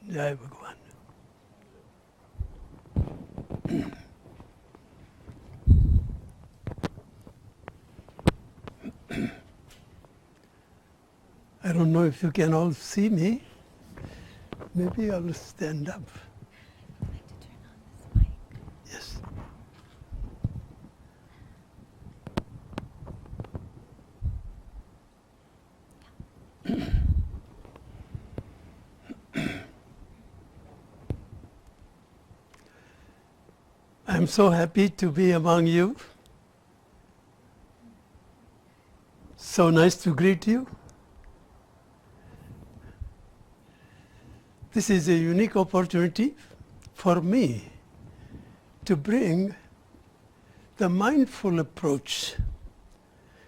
Jai Bhagavan. I don't know if you can all see me. Maybe I'll stand up. I'd like to turn on this mic. Yes. I'm so happy to be among you. So nice to greet you. This is a unique opportunity for me to bring the mindful approach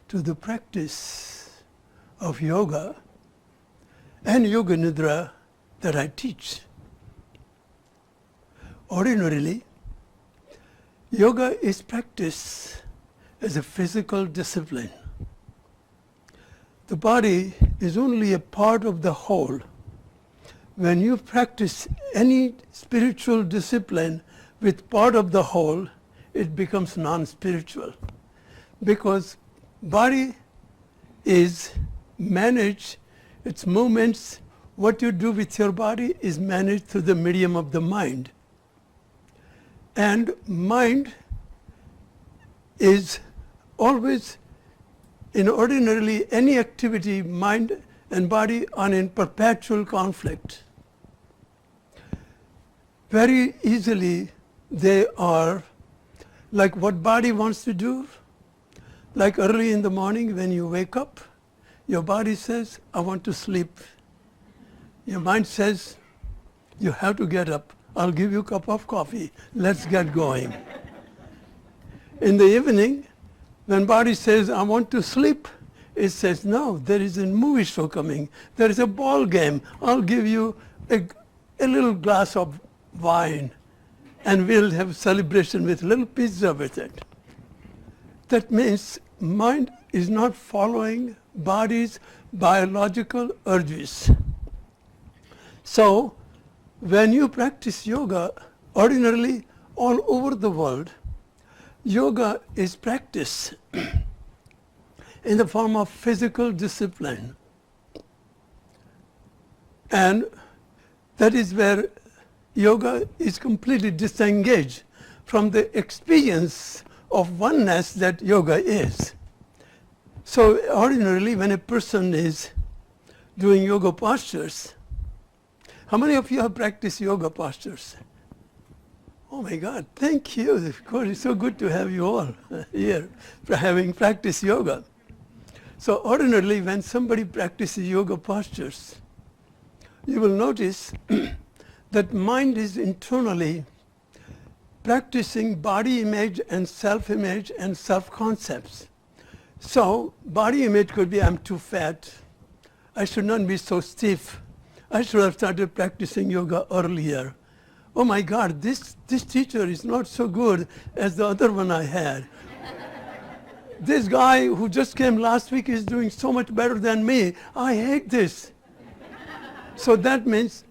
to the practice of yoga and yoga nidra that I teach. Ordinarily, yoga is practiced as a physical discipline. The body is only a part of the whole. When you practice any spiritual discipline with part of the whole, it becomes non-spiritual. Because body is managed, its movements, what you do with your body is managed through the medium of the mind. And mind is always, in ordinarily any activity, mind and body are in perpetual conflict. Very easily they are like what body wants to do. Like early in the morning when you wake up, your body says, I want to sleep. Your mind says, you have to get up. I'll give you a cup of coffee. Let's get going. In the evening, when body says, I want to sleep, it says, no, there is a movie show coming. There is a ball game. I'll give you a little glass of wine and we'll have celebration with little pizza with it. That means mind is not following body's biological urges. So when you practice yoga, ordinarily all over the world, yoga is practiced in the form of physical discipline. And that is where yoga is completely disengaged from the experience of oneness that yoga is. So ordinarily when a person is doing yoga postures, how many of you have practiced yoga postures? Oh my God, thank you. Of course, it's so good to have you all here for having practiced yoga. So ordinarily when somebody practices yoga postures, you will notice that mind is internally practicing body image and self-image and self-concepts. So body image could be, I'm too fat, I should not be so stiff, I should have started practicing yoga earlier. Oh my God, this teacher is not so good as the other one I had. This guy who just came last week is doing so much better than me. I hate this. So that means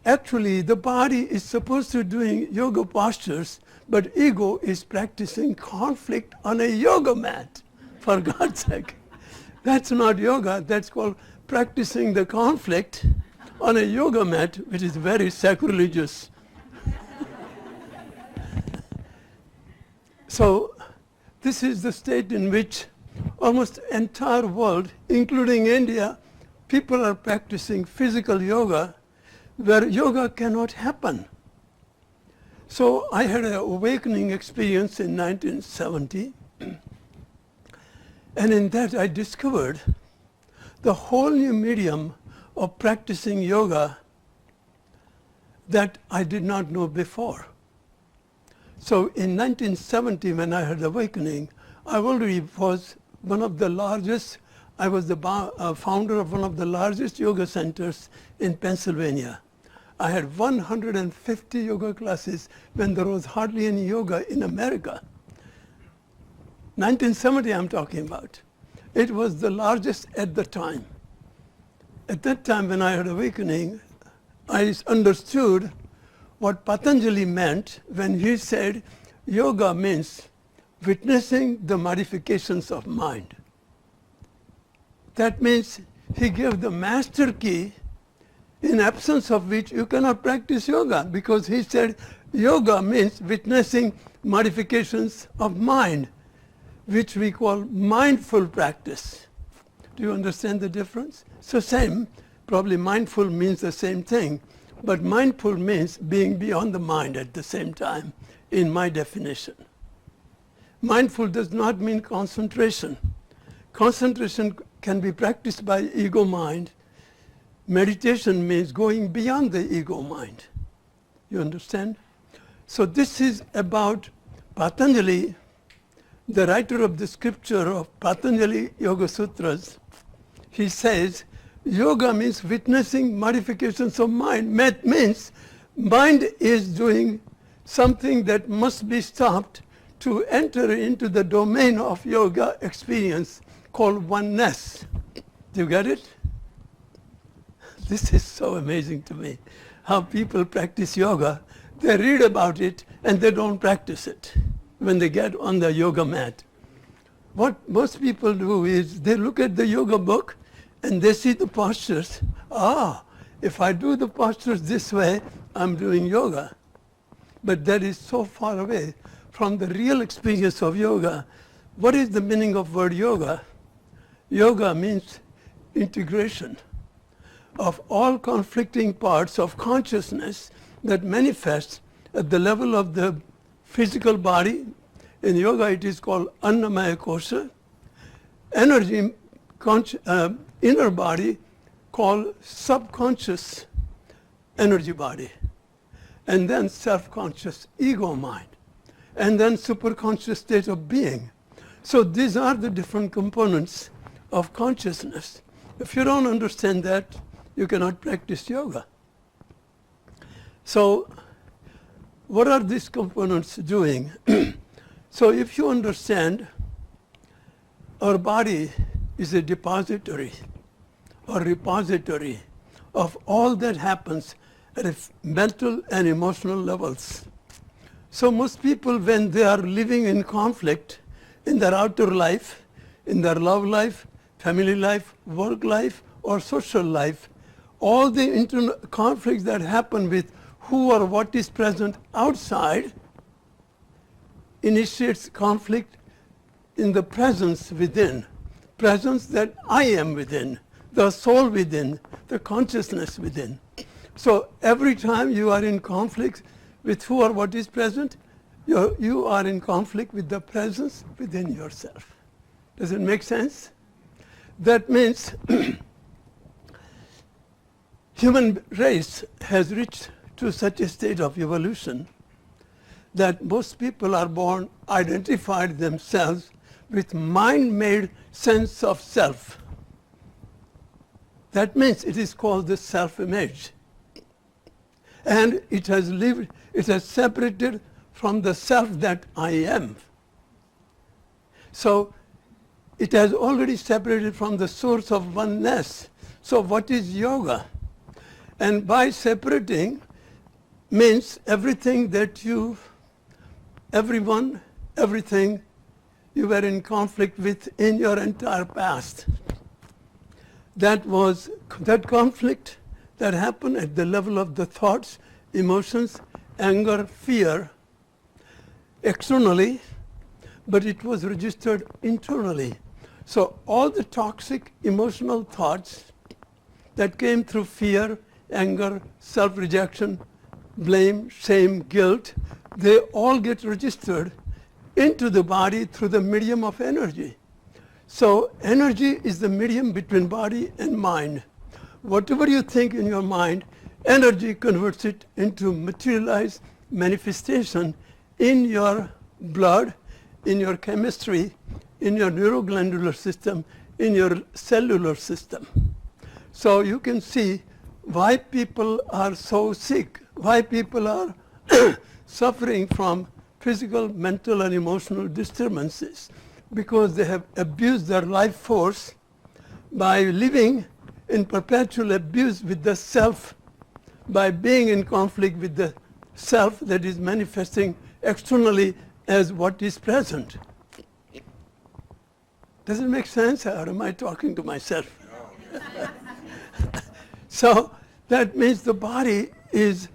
actually the body is supposed to be doing yoga postures, but ego is practicing conflict on a yoga mat, for God's sake. That's not yoga, that's called practicing the conflict on a yoga mat, which is very sacrilegious. So this is the state in which almost the entire world, including India, people are practicing physical yoga where yoga cannot happen. So I had an awakening experience in 1970, and in that I discovered the whole new medium of practicing yoga that I did not know before. So in 1970, when I had awakening, I already was one of the largest, I was the founder of one of the largest yoga centers in Pennsylvania. I had 150 yoga classes when there was hardly any yoga in America. 1970 I'm talking about. It was the largest at the time. At that time when I had awakening, I understood what Patanjali meant when he said yoga means witnessing the modifications of mind. That means he gave the master key in absence of which you cannot practice yoga, because he said yoga means witnessing modifications of mind, which we call mindful practice. Do you understand the difference? So same, probably mindful means the same thing, but mindful means being beyond the mind at the same time, in my definition. Mindful does not mean concentration. Concentration can be practiced by ego mind. Meditation means going beyond the ego mind. You understand? So this is about Patanjali, the writer of the scripture of Patanjali Yoga Sutras. He says, yoga means witnessing modifications of mind. Means mind is doing something that must be stopped to enter into the domain of yoga experience called oneness. Do you get it? This is so amazing to me, how people practice yoga. They read about it and they don't practice it when they get on the yoga mat. What most people do is they look at the yoga book and they see the postures. If I do the postures this way, I'm doing yoga. But that is so far away from the real experience of yoga. What is the meaning of word yoga? Yoga means integration of all conflicting parts of consciousness that manifest at the level of the physical body. In yoga it is called Annamaya Kosha. Energy, inner body called subconscious energy body. And then self-conscious ego mind. And then superconscious state of being. So these are the different components of consciousness. If you don't understand that, you cannot practice yoga. So what are these components doing? So if you understand our body is a depository or repository of all that happens at mental and emotional levels. So most people, when they are living in conflict in their outer life, in their love life, family life, work life, or social life, all the internal conflicts that happen with who or what is present outside initiates conflict in the presence within. Presence that I am within, the soul within, the consciousness within. So every time you are in conflict with who or what is present, you are in conflict with the presence within yourself. Does it make sense? That means human race has reached to such a state of evolution that most people are born identified themselves with mind-made sense of self. That means it is called the self-image. And it has separated from the self that I am. So it has already separated from the source of oneness. So what is yoga? And by separating means everything you were in conflict with in your entire past. That conflict that happened at the level of the thoughts, emotions, anger, fear, externally, but it was registered internally. So all the toxic emotional thoughts that came through fear, anger, self-rejection, blame, shame, guilt, they all get registered into the body through the medium of energy. So energy is the medium between body and mind. Whatever you think in your mind, energy converts it into materialized manifestation in your blood, in your chemistry, in your neuroglandular system, in your cellular system. So you can see why people are so sick, why people are suffering from physical, mental, and emotional disturbances, because they have abused their life force by living in perpetual abuse with the self by being in conflict with the self that is manifesting externally as what is present. Does it make sense, or am I talking to myself? No. So that means the body is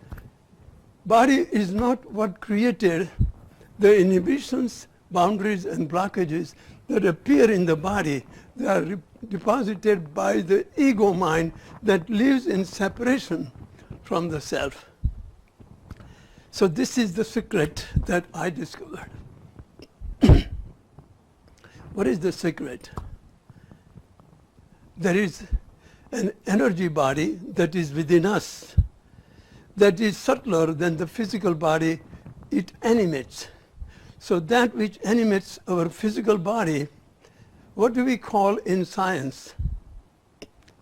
not what created the inhibitions, boundaries, and blockages that appear in the body. They are deposited by the ego mind that lives in separation from the self. So this is the secret that I discovered. What is the secret? There is an energy body that is within us that is subtler than the physical body it animates. So that which animates our physical body, what do we call in science?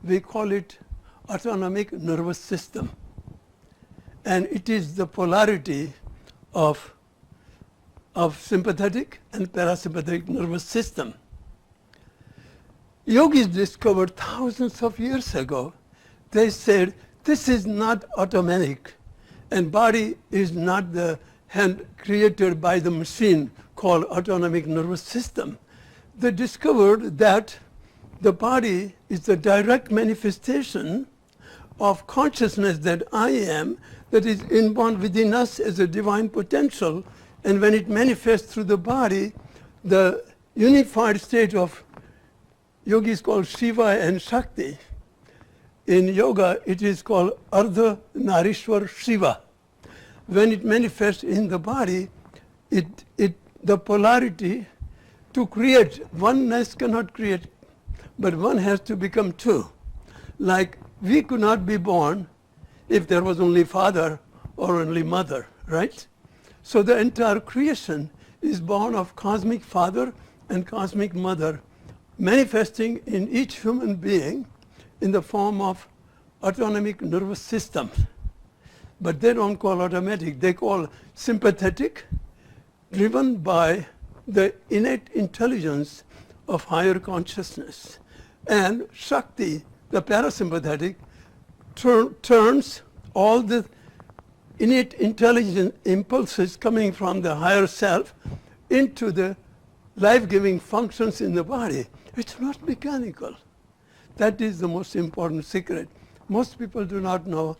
We call it autonomic nervous system. And it is the polarity of sympathetic and parasympathetic nervous system. Yogis discovered thousands of years ago, they said, this is not automatic, and body is not the hand created by the machine called autonomic nervous system. They discovered that the body is the direct manifestation of consciousness that I am, that is inborn within us as a divine potential, and when it manifests through the body, the unified state of yogis called Shiva and Shakti. In yoga, it is called Ardha Narishwar Shiva. When it manifests in the body, the polarity to create, oneness cannot create, but one has to become two. Like we could not be born if there was only father or only mother, right? So the entire creation is born of cosmic father and cosmic mother, manifesting in each human being in the form of autonomic nervous system. But they don't call automatic, they call sympathetic, driven by the innate intelligence of higher consciousness. And Shakti, the parasympathetic, turns all the innate intelligent impulses coming from the higher self into the life-giving functions in the body. It's not mechanical. That is the most important secret. Most people do not know.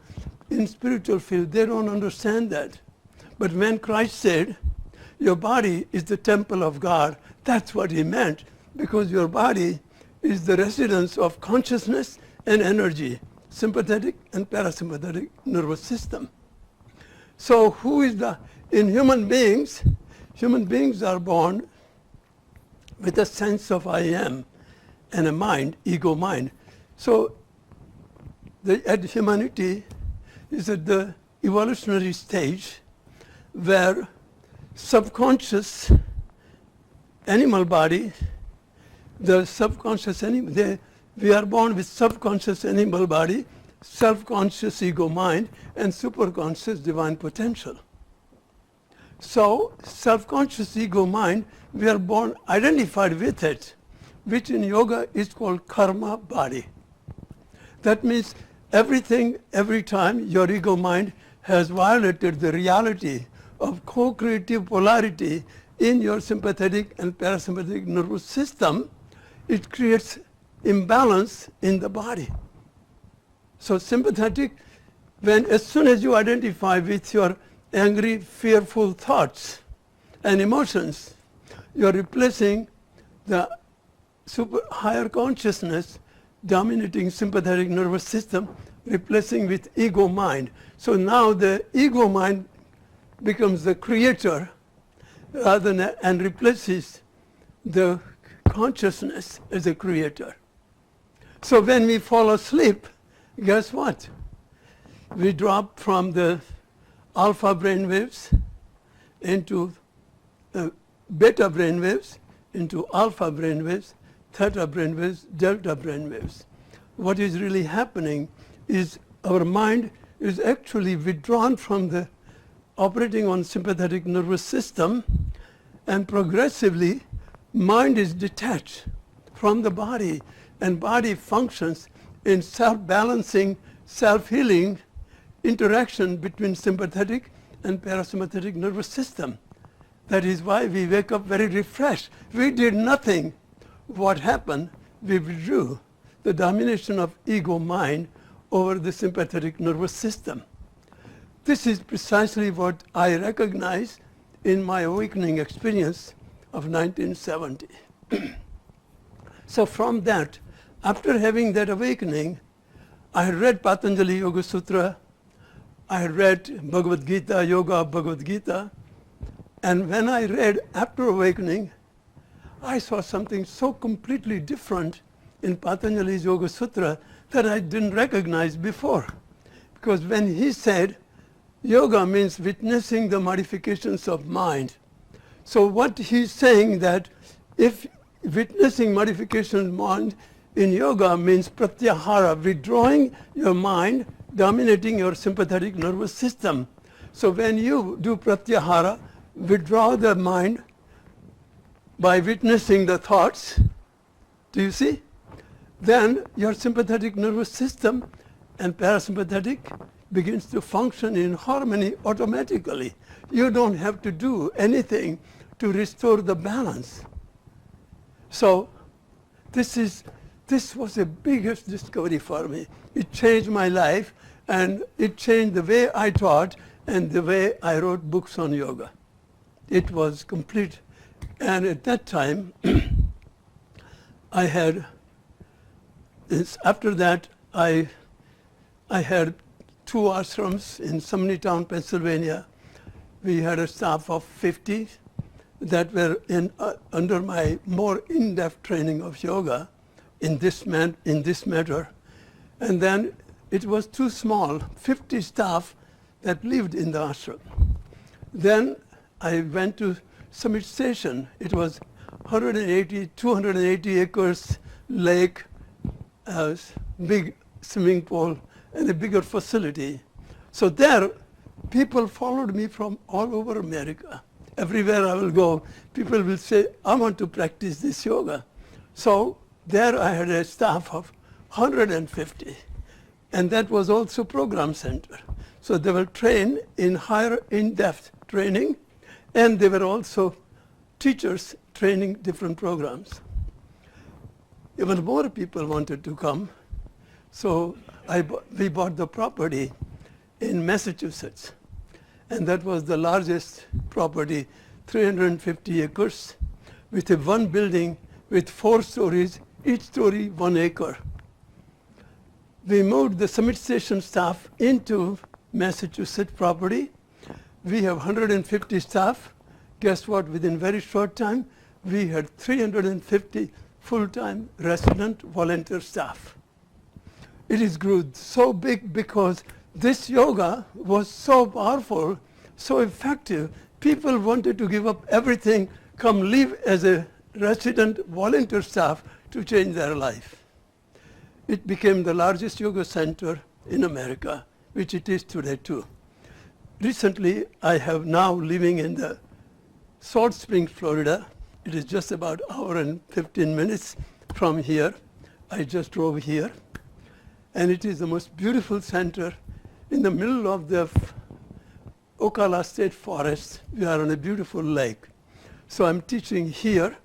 In spiritual field, they don't understand that. But when Christ said, your body is the temple of God, that's what he meant, because your body is the residence of consciousness and energy, sympathetic and parasympathetic nervous system. So in human beings are born with a sense of I am and a mind, ego mind. So humanity is at the evolutionary stage where subconscious animal body, the subconscious animal, we are born with subconscious animal body, self-conscious ego mind, and superconscious divine potential. So self-conscious ego mind, we are born identified with it, which in yoga is called karma body. That means everything, every time your ego mind has violated the reality of co-creative polarity in your sympathetic and parasympathetic nervous system, it creates imbalance in the body. So sympathetic, as soon as you identify with your angry, fearful thoughts and emotions, you're replacing the higher consciousness dominating sympathetic nervous system, replacing with ego mind. So now the ego mind becomes the creator and replaces the consciousness as a creator. So when we fall asleep, guess what? We drop from the alpha brainwaves into beta brainwaves, into alpha brainwaves, theta brainwaves, delta brainwaves. What is really happening is our mind is actually withdrawn from the operating on sympathetic nervous system, and progressively mind is detached from the body, and body functions in self-balancing, self-healing interaction between sympathetic and parasympathetic nervous system. That is why we wake up very refreshed. We did nothing. What happened? We withdrew the domination of ego mind over the sympathetic nervous system. This is precisely what I recognize in my awakening experience of 1970. So from that, after having that awakening, I had read Patanjali Yoga Sutra, I had read Bhagavad Gita, Yoga of Bhagavad Gita, and when I read after awakening, I saw something so completely different in Patanjali's Yoga Sutra that I didn't recognize before. Because when he said, yoga means witnessing the modifications of mind. So what he's saying that if witnessing modifications of mind in yoga means pratyahara, withdrawing your mind, dominating your sympathetic nervous system. So when you do pratyahara, withdraw the mind by witnessing the thoughts, do you see? Then your sympathetic nervous system and parasympathetic begins to function in harmony automatically. You don't have to do anything to restore the balance. So this was the biggest discovery for me. It changed my life, and it changed the way I taught and the way I wrote books on yoga. It was complete. And at that time, I had, after that, I had 2 ashrams in Sumnertown, Pennsylvania. We had a staff of 50 that were under my more in-depth training of yoga in this matter. And then it was too small, 50 staff that lived in the ashram. Then I went to Summit Station. It was 280 acres lake, big swimming pool, and a bigger facility. So there, people followed me from all over America. Everywhere I will go, people will say, I want to practice this yoga. So there I had a staff of 150. And that was also program center. So they were trained in higher in-depth training, and they were also teachers training different programs. Even more people wanted to come. So we bought the property in Massachusetts. And that was the largest property, 350 acres, with one building with 4 stories, each story 1 acre. We moved the Summit Station staff into Massachusetts property. We have 150 staff. Guess what? Within very short time, we had 350 full-time resident volunteer staff. It is grew so big because this yoga was so powerful, so effective. People wanted to give up everything, come live as a resident volunteer staff to change their life. It became the largest yoga center in America, which it is today too. Recently, I have now living in the Salt Springs, Florida. It is just about an hour and 15 minutes from here. I just drove here. And it is the most beautiful center in the middle of the Ocala State Forest. We are on a beautiful lake. So I'm teaching here,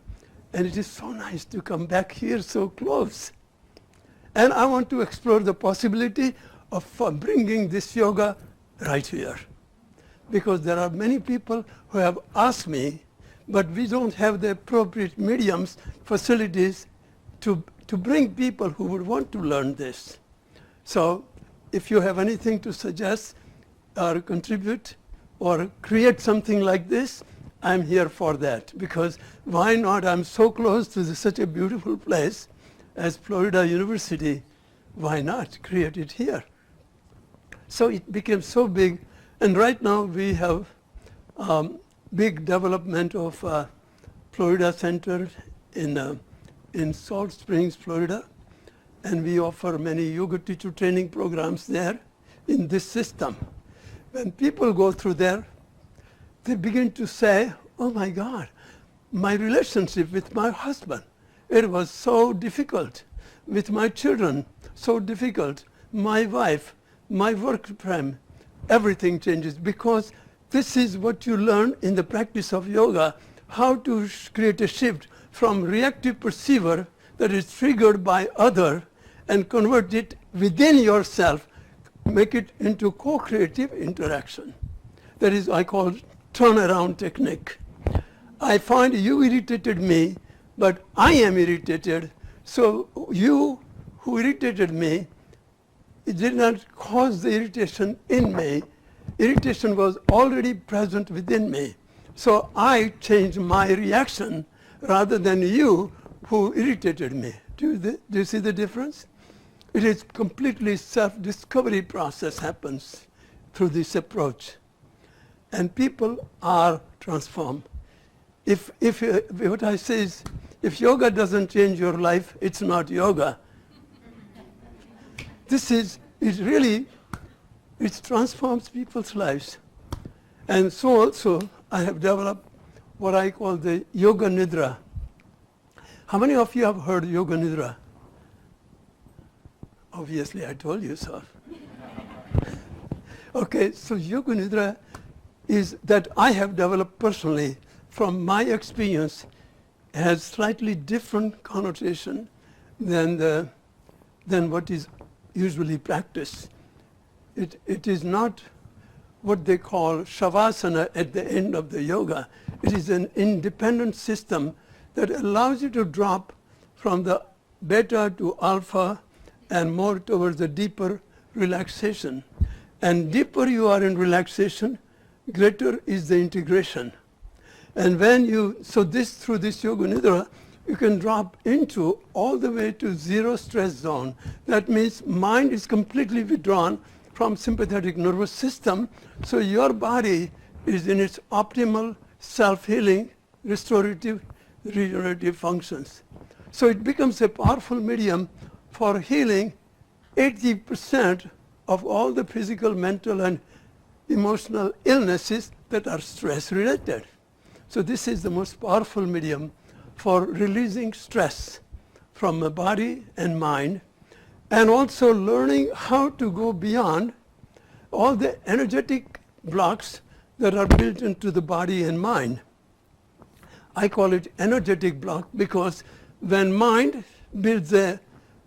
and it is so nice to come back here so close. And I want to explore the possibility of bringing this yoga right here. Because there are many people who have asked me, but we don't have the appropriate mediums, facilities to bring people who would want to learn this. So if you have anything to suggest or contribute or create something like this, I'm here for that. Because why not? I'm so close to such a beautiful place as Florida University. Why not create it here? So it became so big. And right now we have big development of Florida Center in Salt Springs, Florida. And we offer many yoga teacher training programs there in this system. When people go through there, they begin to say, oh my God, my relationship with my husband, it was so difficult. With my children, so difficult. My wife, my work frame, everything changes, because this is what you learn in the practice of yoga, how to create a shift from reactive perceiver that is triggered by other and convert it within yourself, make it into co-creative interaction. That is, I call turnaround technique. I find you irritated me, but I am irritated. So you who irritated me, it did not cause the irritation in me. Irritation was already present within me. So I changed my reaction rather than you who irritated me. Do you see the difference? It is completely self-discovery process happens through this approach. And people are transformed. If what I say is, if yoga doesn't change your life, it's not yoga. It transforms people's lives. And so also, I have developed what I call the Yoga Nidra. How many of you have heard Yoga Nidra? Obviously, I told you so. Okay, so Yoga Nidra is that I have developed personally from my experience, has slightly different connotation than what is usually practiced. It is not what they call shavasana at the end of the yoga. It is an independent system that allows you to drop from the beta to alpha and more towards the deeper relaxation. And deeper you are in relaxation, greater is the integration. And through this Yoga Nidra, you can drop into all the way to zero stress zone. That means mind is completely withdrawn from sympathetic nervous system, so your body is in its optimal self-healing, restorative, regenerative functions. So it becomes a powerful medium for healing 80% of all the physical, mental, and emotional illnesses that are stress-related. So this is the most powerful medium for releasing stress from the body and mind, and also learning how to go beyond all the energetic blocks that are built into the body and mind. I call it energetic block because when mind builds a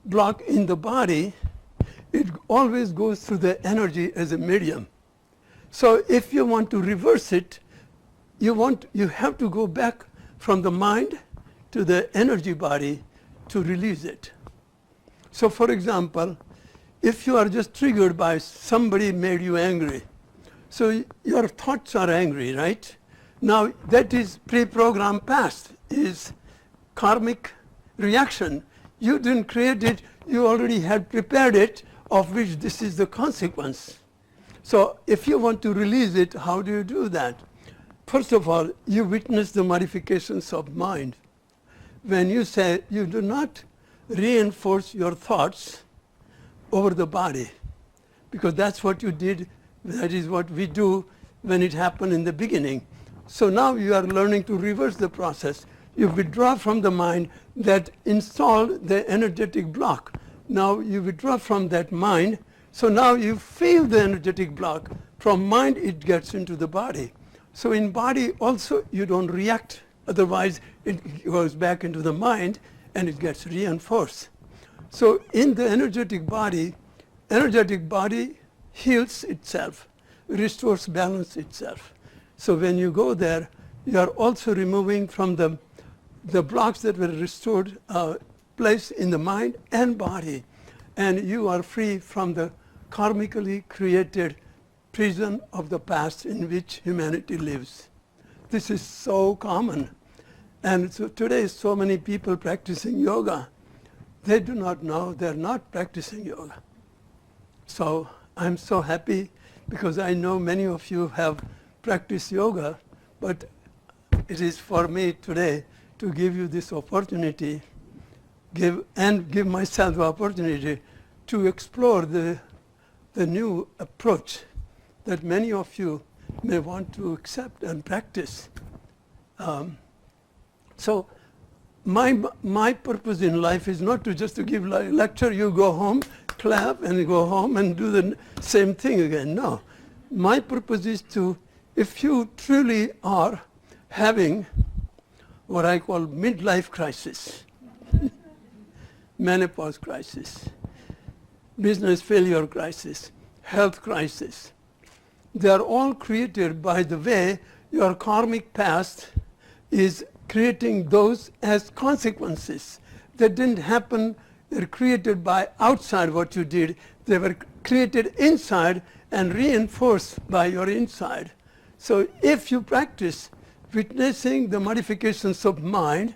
block in the body, it always goes through the energy as a medium. So if you want to reverse it, you have to go back from the mind to the energy body to release it. So for example, if you are just triggered by somebody made you angry, so your thoughts are angry, right? Now that is pre-programmed past, is karmic reaction. You didn't create it, you already had prepared it, of which this is the consequence. So if you want to release it, how do you do that? First of all, you witness the modifications of mind. When you say you do not reinforce your thoughts over the body, because that's what you did, that is what we do when it happened in the beginning. So now you are learning to reverse the process. You withdraw from the mind that installed the energetic block. Now you withdraw from that mind, so now you feel the energetic block. From mind it gets into the body. So in body also you don't react, otherwise it goes back into the mind and it gets reinforced. So in the energetic body heals itself, restores balance itself. So when you go there, you are also removing from the blocks that were restored place in the mind and body, and you are free from the karmically created prison of the past in which humanity lives. This is so common. And so today so many people practicing yoga, they do not know they're not practicing yoga. So I'm so happy because I know many of you have practiced yoga, but it is for me today to give you this opportunity, give myself the opportunity to explore the new approach that many of you may want to accept and practice. So my purpose in life is not to just to give lecture, you go home, clap, and go home and do the same thing again. No. my purpose is to, if you truly are having what I call midlife crisis, menopause crisis, business failure crisis, health crisis, they are all created by the way your karmic past is creating those as consequences. That didn't happen, they're created by outside what you did. They were created inside and reinforced by your inside. So if you practice witnessing the modifications of mind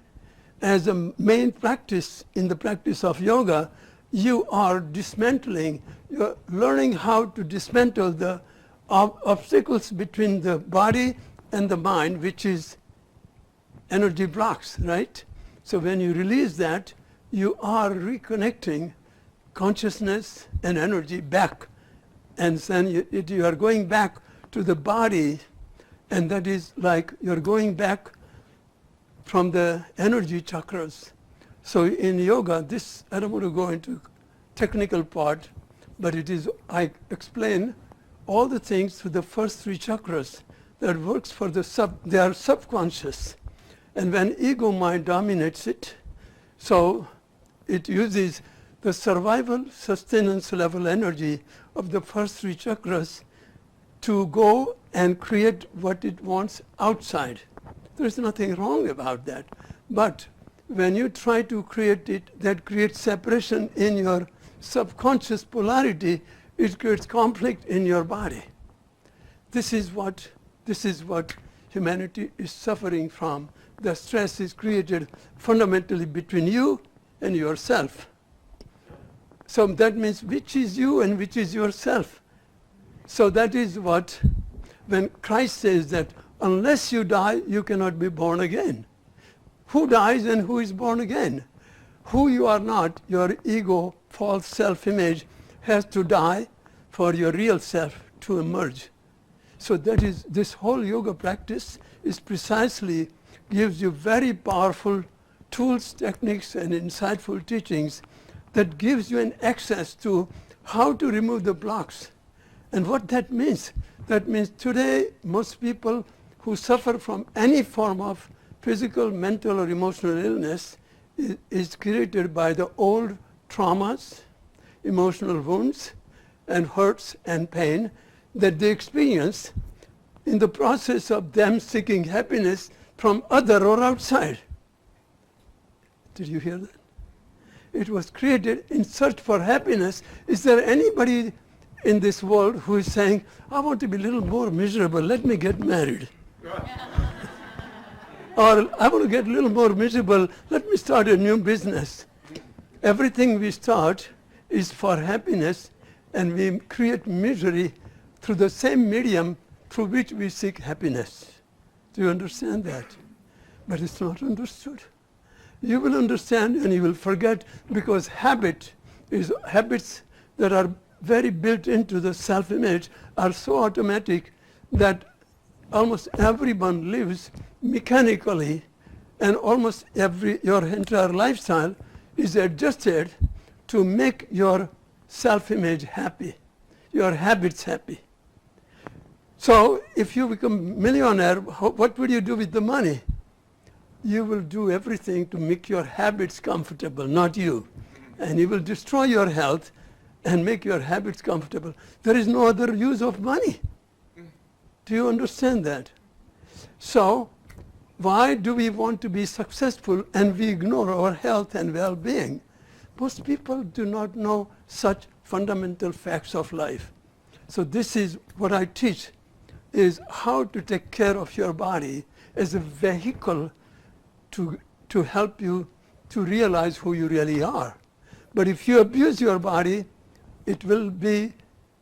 as a main practice in the practice of yoga, you are dismantling, you're learning how to dismantle the obstacles between the body and the mind, which is energy blocks, right? So when you release that, you are reconnecting consciousness and energy back. And then you are going back to the body, and that is like you're going back from the energy chakras. So in yoga, this, I don't want to go into technical part, but it is, I explain all the things through the first three chakras that works for the they are subconscious. And when ego mind dominates it, so it uses the survival sustenance level energy of the first three chakras to go and create what it wants outside. There's nothing wrong about that. But when you try to create it, that creates separation in your subconscious polarity, it creates conflict in your body. This is what humanity is suffering from. The stress is created fundamentally between you and yourself. So that means which is you and which is yourself. So that is what, when Christ says that unless you die, you cannot be born again. Who dies and who is born again? Who you are not, your ego, false self-image, has to die for your real self to emerge. So that is, this whole yoga practice is precisely, gives you very powerful tools, techniques, and insightful teachings that gives you an access to how to remove the blocks. And what that means today most people who suffer from any form of physical, mental, or emotional illness is created by the old traumas, emotional wounds, and hurts and pain that they experience in the process of them seeking happiness from other or outside. Did you hear that? It was created in search for happiness. Is there anybody in this world who is saying, I want to be a little more miserable, let me get married? Or I want to get a little more miserable, let me start a new business. Everything we start is for happiness, and we create misery through the same medium through which we seek happiness. Do you understand that? But it's not understood. You will understand and you will forget, because habits that are very built into the self-image are so automatic that almost everyone lives mechanically, and almost your entire lifestyle is adjusted to make your self-image happy, your habits happy. So if you become millionaire, what will you do with the money? You will do everything to make your habits comfortable, not you. And you will destroy your health and make your habits comfortable. There is no other use of money. Do you understand that? So why do we want to be successful and we ignore our health and well-being? Most people do not know such fundamental facts of life. So this is what I teach, is how to take care of your body as a vehicle to help you to realize who you really are. But if you abuse your body, it will be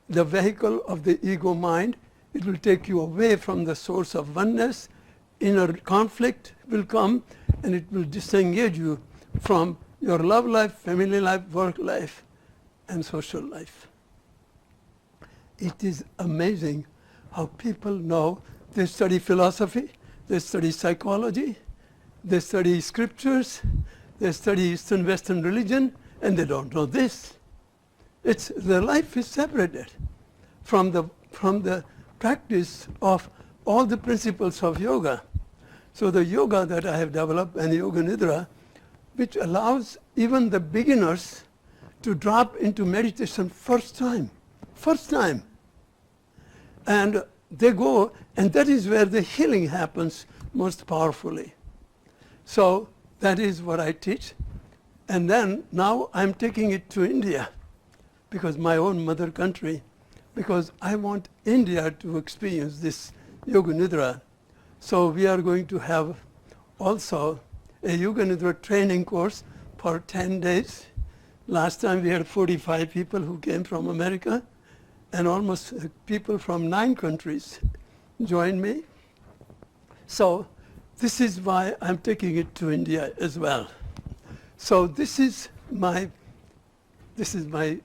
the vehicle of the ego mind. It will take you away from the source of oneness. Inner conflict will come, and it will disengage you from your love life, family life, work life, and social life. It is amazing how people know. They study philosophy, they study psychology, they study scriptures, they study Eastern Western religion, and they don't know this. Their life is separated from the practice of all the principles of yoga. So the yoga that I have developed and Yoga Nidra, which allows even the beginners to drop into meditation first time. And they go, and that is where the healing happens most powerfully. So that is what I teach. And then now I'm taking it to India, because my own mother country, because I want India to experience this Yoga Nidra. So we are going to have also a Yoga Nidra training course for 10 days. Last time we had 45 people who came from America, and almost people from 9 countries joined me. So this is why I'm taking it to India as well. So this is my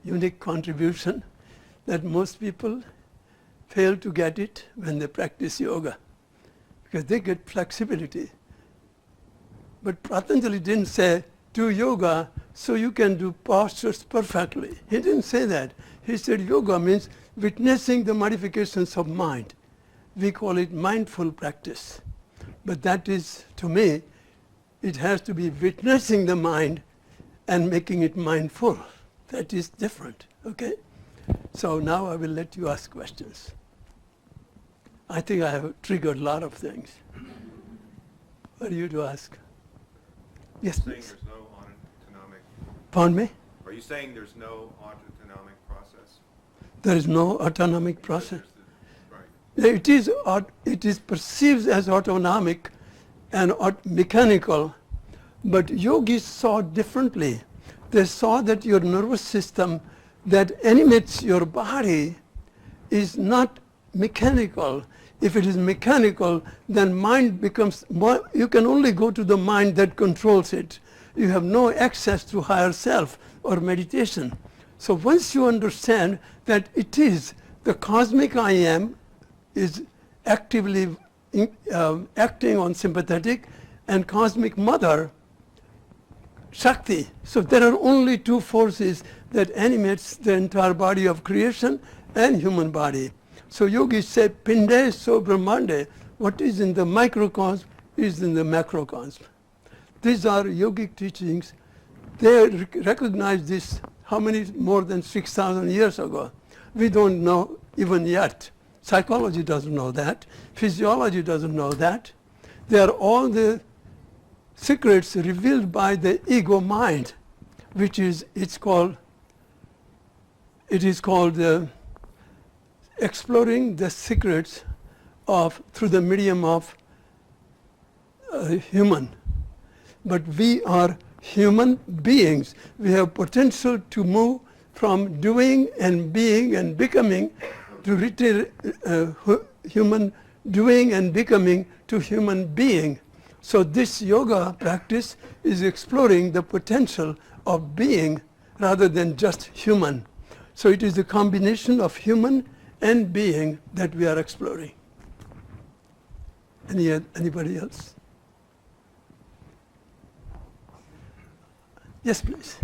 unique contribution, that most people fail to get it when they practice yoga, because they get flexibility. But Patanjali didn't say, do yoga so you can do postures perfectly. He didn't say that. He said yoga means witnessing the modifications of mind. We call it mindful practice. But that is, to me, it has to be witnessing the mind and making it mindful. That is different, okay? So now I will let you ask questions. I think I have triggered a lot of things. What are you to ask? Yes, please. There's no autonomic. Pardon me? Are you saying there's no autonomic process? There is no autonomic process. Right. It is perceived as autonomic and mechanical, but yogis saw differently. They saw that your nervous system that animates your body is not mechanical. If it is mechanical, then mind becomes more, you can only go to the mind that controls it. You have no access to higher self or meditation. So once you understand that it is the cosmic I am is actively acting on sympathetic, and cosmic mother, Shakti. So there are only 2 forces that animates the entire body of creation and human body. So yogis say, Pinde so Brahmande, what is in the microcosm is in the macrocosm. These are yogic teachings. They recognize this more than 6,000 years ago. We don't know even yet. Psychology doesn't know that. Physiology doesn't know that. They are all the secrets revealed by the ego mind, which is called exploring the secrets through the medium of human. But we are human beings. We have potential to move from doing and being and becoming to human doing and becoming to human being. So this yoga practice is exploring the potential of being rather than just human. So it is a combination of human and being that we are exploring. Anybody else? Yes, please.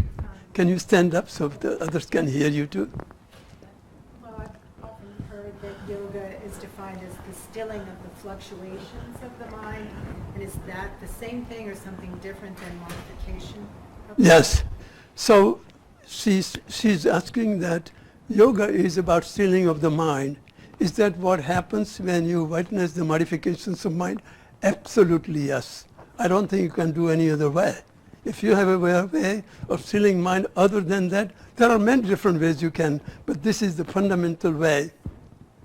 Can you stand up so the others can hear you too? Well, I've often heard that yoga is defined as the stilling of the fluctuations of the mind. And is that the same thing or something different than modification? Yes. So she's asking that yoga is about stilling of the mind. Is that what happens when you witness the modifications of mind? Absolutely yes. I don't think you can do any other way. If you have a way of stilling mind other than that, there are many different ways you can, but this is the fundamental way.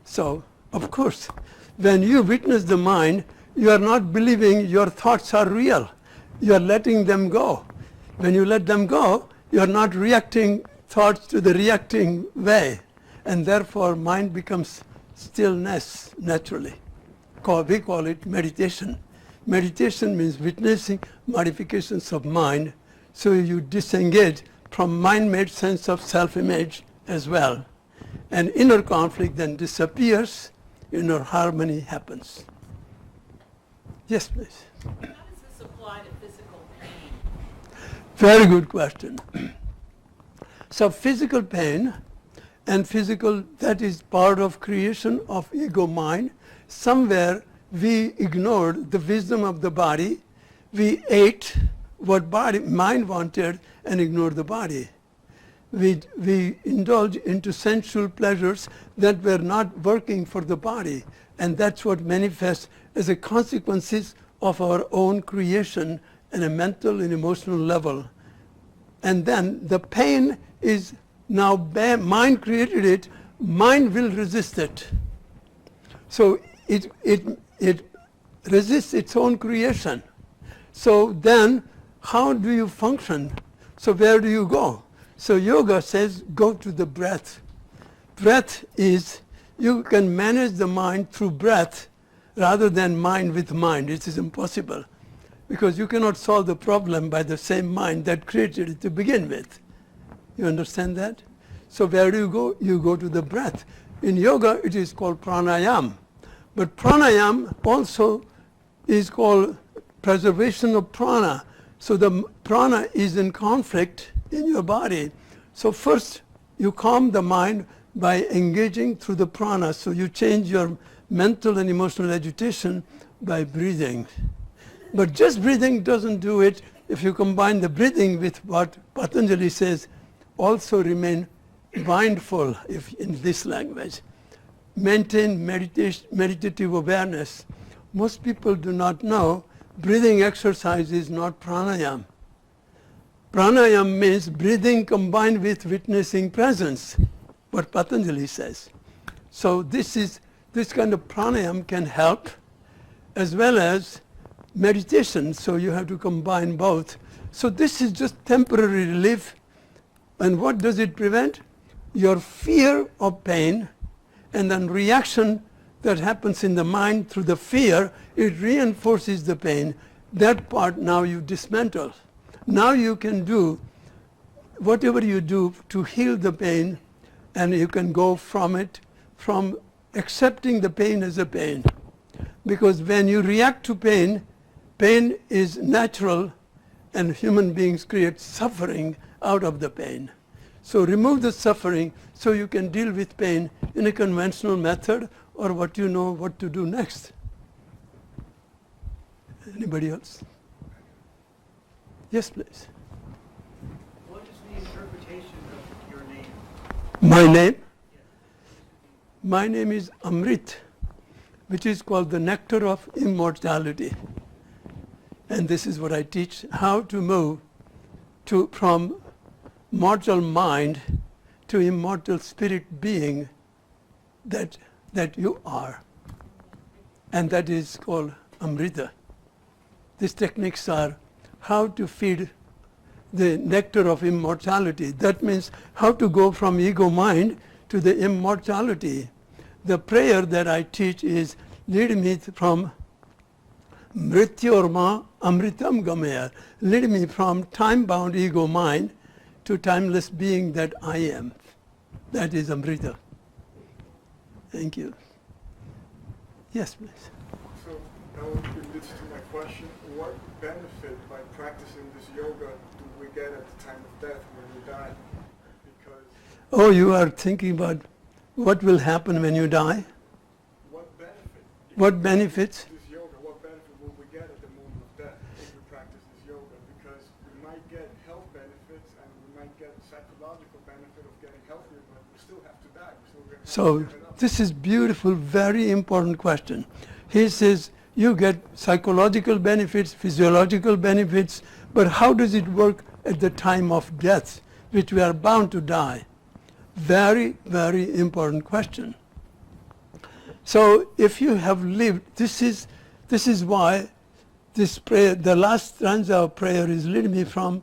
So, of course, when you witness the mind, you are not believing your thoughts are real. You are letting them go. When you let them go, you are not reacting thoughts to the reacting way, and therefore mind becomes stillness naturally. We call it meditation. Meditation means witnessing modifications of mind, so you disengage from mind-made sense of self-image as well. And inner conflict then disappears, inner harmony happens. Yes, please. How does this apply to physical pain? Very good question. So physical pain and physical, that is part of creation of ego mind. Somewhere we ignored the wisdom of the body. We ate what mind wanted and ignored the body. We indulge into sensual pleasures that were not working for the body, and that's what manifests as a consequences of our own creation at a mental and emotional level. And then the pain is now mind created it, mind will resist it. So it resists its own creation. So then how do you function? So where do you go? So yoga says go to the breath. Breath is, you can manage the mind through breath rather than mind with mind. It is impossible because you cannot solve the problem by the same mind that created it to begin with. You understand that? So where do you go? You go to the breath. In yoga it is called pranayama. But pranayama also is called preservation of prana. So the prana is in conflict in your body. So first you calm the mind by engaging through the prana. So you change your mental and emotional agitation by breathing. But just breathing doesn't do it. If you combine the breathing with what Patanjali says, also remain mindful, if in this language. Maintain meditative awareness. Most people do not know breathing exercise is not pranayama. Pranayama means breathing combined with witnessing presence, what Patanjali says. So this kind of pranayama can help as well as meditation, so you have to combine both. So this is just temporary relief. And what does it prevent? Your fear of pain and then reaction that happens in the mind through the fear, it reinforces the pain. That part now you dismantle. Now you can do whatever you do to heal the pain, and you can go from it, from accepting the pain as a pain. Because when you react to pain, pain is natural and human beings create suffering out of the pain. So remove the suffering so you can deal with pain in a conventional method or what you know what to do next. Anybody else? Yes, please. What is the interpretation of your name? My name? My name is Amrit, which is called the nectar of immortality. And this is what I teach, how to move from mortal mind to immortal spirit being that you are. And that is called Amrita. These techniques are how to feed the nectar of immortality. That means how to go from ego mind to the immortality. The prayer that I teach is, lead me from mrityorma amritam gamaya. Lead me from time-bound ego mind to timeless being that I am. That is Amrita. Thank you. Yes, please. So that would lead to my question. What benefit by practicing this yoga do we get at the time of death when we die? Because Oh, you are thinking about what will happen when you die? what benefit? What benefits? This yoga, what benefit will we get at the moment of death if we practice this yoga? Because we might get health benefits and we might get psychological benefit of getting healthier, but we still have to die. We still have to So give it up. this is beautiful, very important question. He says you get psychological benefits, physiological benefits, but how does it work at the time of death, which we are bound to die? Very, very important question. So if you have lived, this is why this prayer, the last stanza of prayer is, lead me from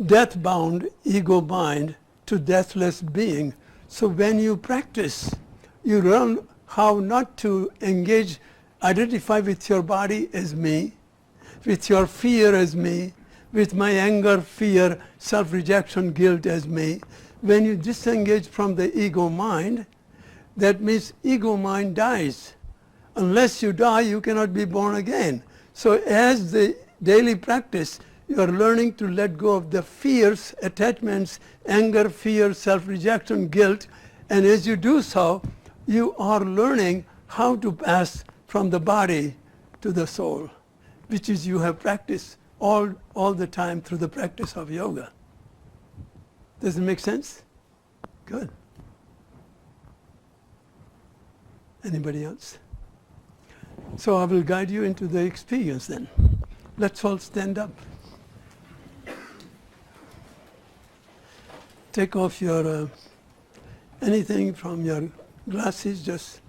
death-bound ego mind to deathless being. So when you practice, you learn how not to engage, identify with your body as me, with your fear as me, with my anger, fear, self-rejection, guilt as me. When you disengage from the ego mind, that means ego mind dies. Unless you die, you cannot be born again. So as the daily practice, you are learning to let go of the fears, attachments, anger, fear, self-rejection, guilt, And as you do so, you are learning how to pass from the body to the soul, which is you have practiced all the time through the practice of yoga. Does it make sense? Good. Anybody else? So I will guide you into the experience then. Let's all stand up. Take off your anything from your glasses, just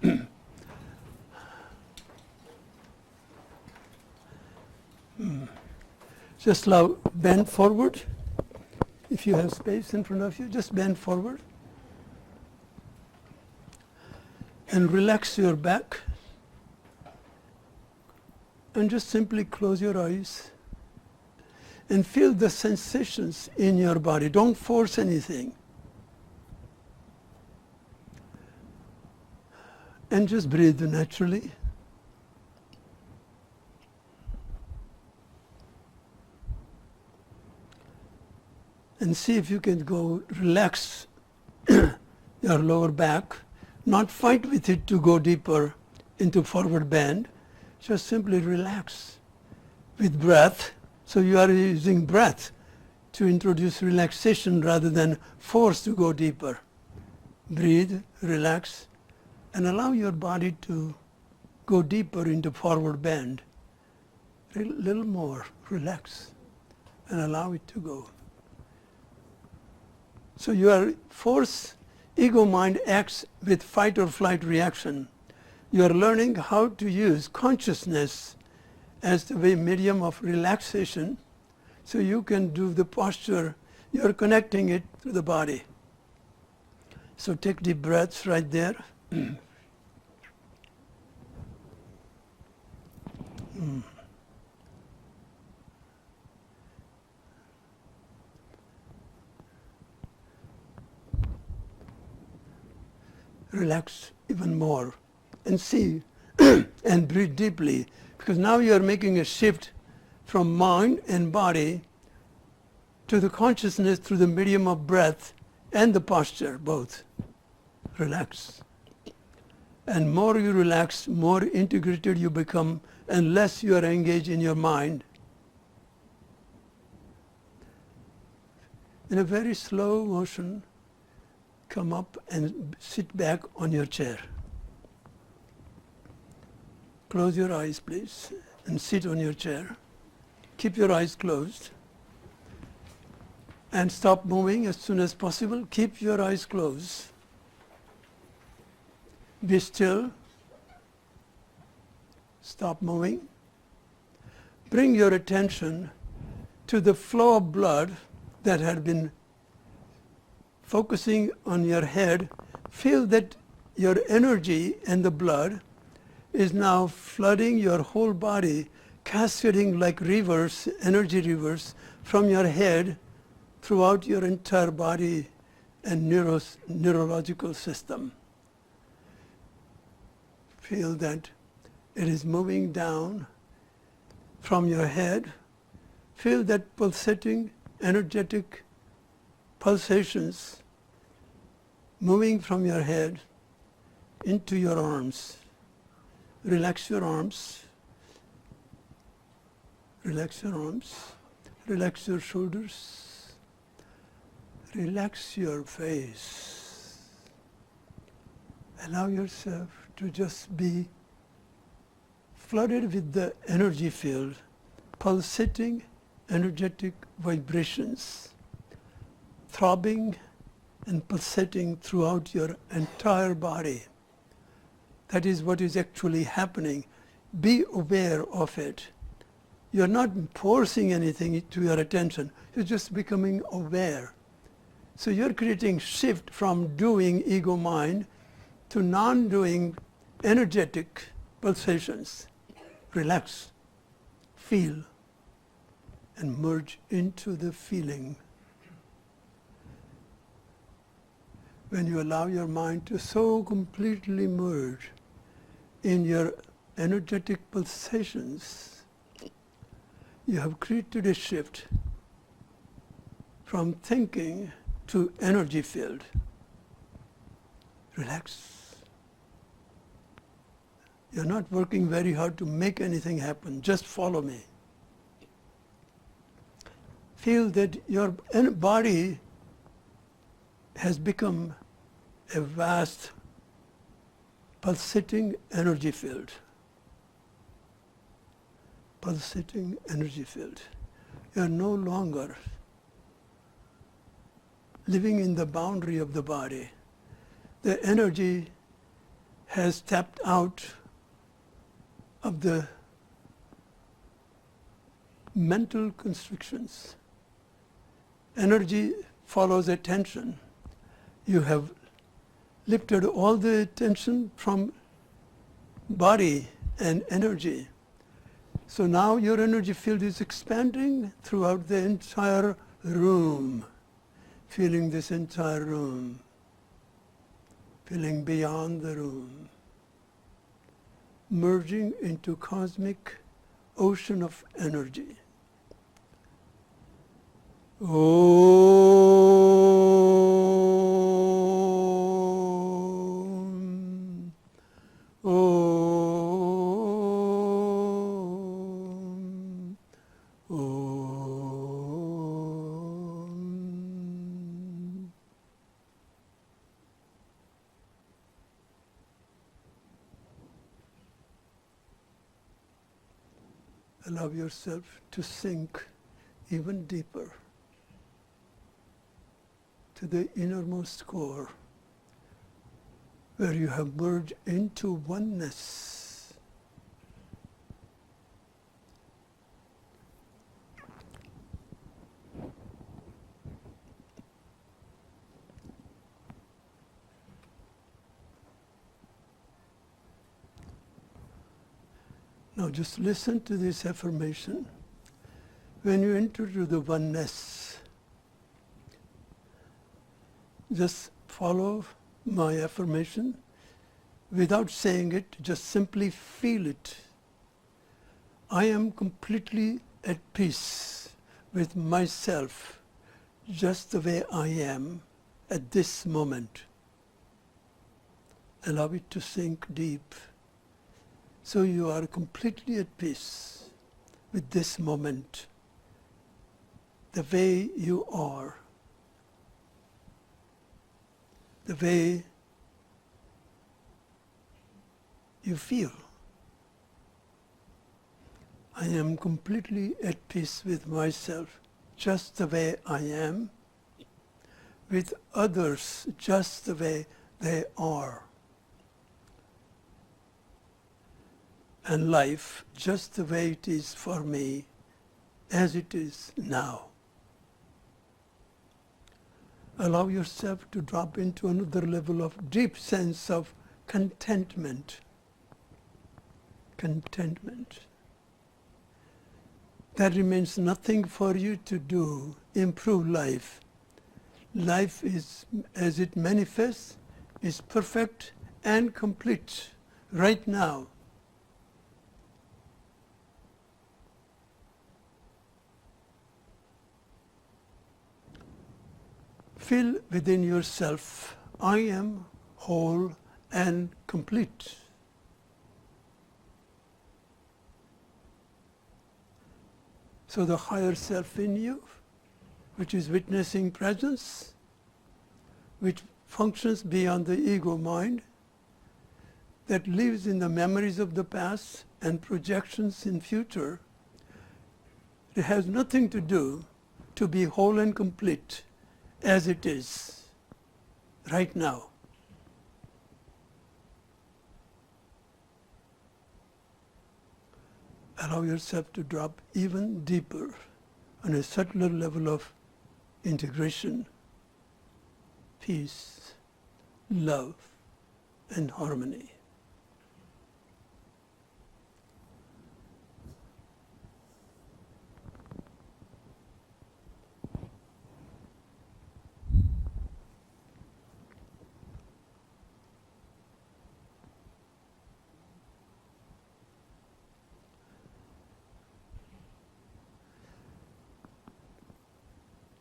just allow bend forward. If you have space in front of you, just bend forward. And relax your back. And just simply close your eyes. And feel the sensations in your body. Don't force anything. And just breathe naturally. And see if you can go relax your lower back. Not fight with it to go deeper into forward bend. Just simply relax with breath. So you are using breath to introduce relaxation rather than force to go deeper. Breathe, relax, and allow your body to go deeper into forward bend. A little more, relax, and allow it to go. So your force, ego mind acts with fight or flight reaction. You are learning how to use consciousness as the way medium of relaxation, so you can do the posture. You are connecting it to the body. So take deep breaths right there. Relax even more and see and breathe deeply, because now you are making a shift from mind and body to the consciousness through the medium of breath and the posture, both. Relax. And more you relax, more integrated you become, and less you are engaged in your mind. In a very slow motion, come up and sit back on your chair. Close your eyes, please, and sit on your chair. Keep your eyes closed. And stop moving as soon as possible. Keep your eyes closed. Be still. Stop moving. Bring your attention to the flow of blood that had been focusing on your head. Feel that your energy and the blood is now flooding your whole body, cascading like rivers, energy rivers, from your head throughout your entire body and neurological system. Feel that it is moving down from your head. Feel that pulsating, energetic pulsations moving from your head into your arms. Relax your arms. Relax your arms. Relax your shoulders. Relax your face. Allow yourself to just be flooded with the energy field, pulsating energetic vibrations, throbbing and pulsating throughout your entire body. That is what is actually happening. Be aware of it. You're not forcing anything to your attention. You're just becoming aware. So you're creating shift from doing ego mind to non-doing energetic pulsations. Relax, feel, and merge into the feeling. When you allow your mind to so completely merge in your energetic pulsations, you have created a shift from thinking to energy field. Relax. You're not working very hard to make anything happen. Just follow me. Feel that your body has become a vast, pulsating energy field. Pulsating energy field. You are no longer living in the boundary of the body. The energy has tapped out of the mental constrictions. Energy follows attention. You have lifted all the attention from body and energy. So now your energy field is expanding throughout the entire room, feeling this entire room, feeling beyond the room, merging into cosmic ocean of energy. Om. Om. Om. Allow yourself to sink even deeper to the innermost core, where you have merged into oneness. Now just listen to this affirmation. When you enter to the oneness, just follow my affirmation without saying it, just simply feel it. I am completely at peace with myself, just the way I am at this moment. Allow it to sink deep. So you are completely at peace with this moment, the way you are, the way you feel. I am completely at peace with myself, just the way I am, with others, just the way they are, and life just the way it is for me, as it is now. Allow yourself to drop into another level of deep sense of contentment. Contentment. There remains nothing for you to do, improve life. Life is, as it manifests, is perfect and complete right now. Feel within yourself, I am whole and complete. So the higher self in you, which is witnessing presence, which functions beyond the ego mind, that lives in the memories of the past and projections in future, it has nothing to do to be whole and complete as it is right now. Allow yourself to drop even deeper on a subtler level of integration, peace, love, and harmony.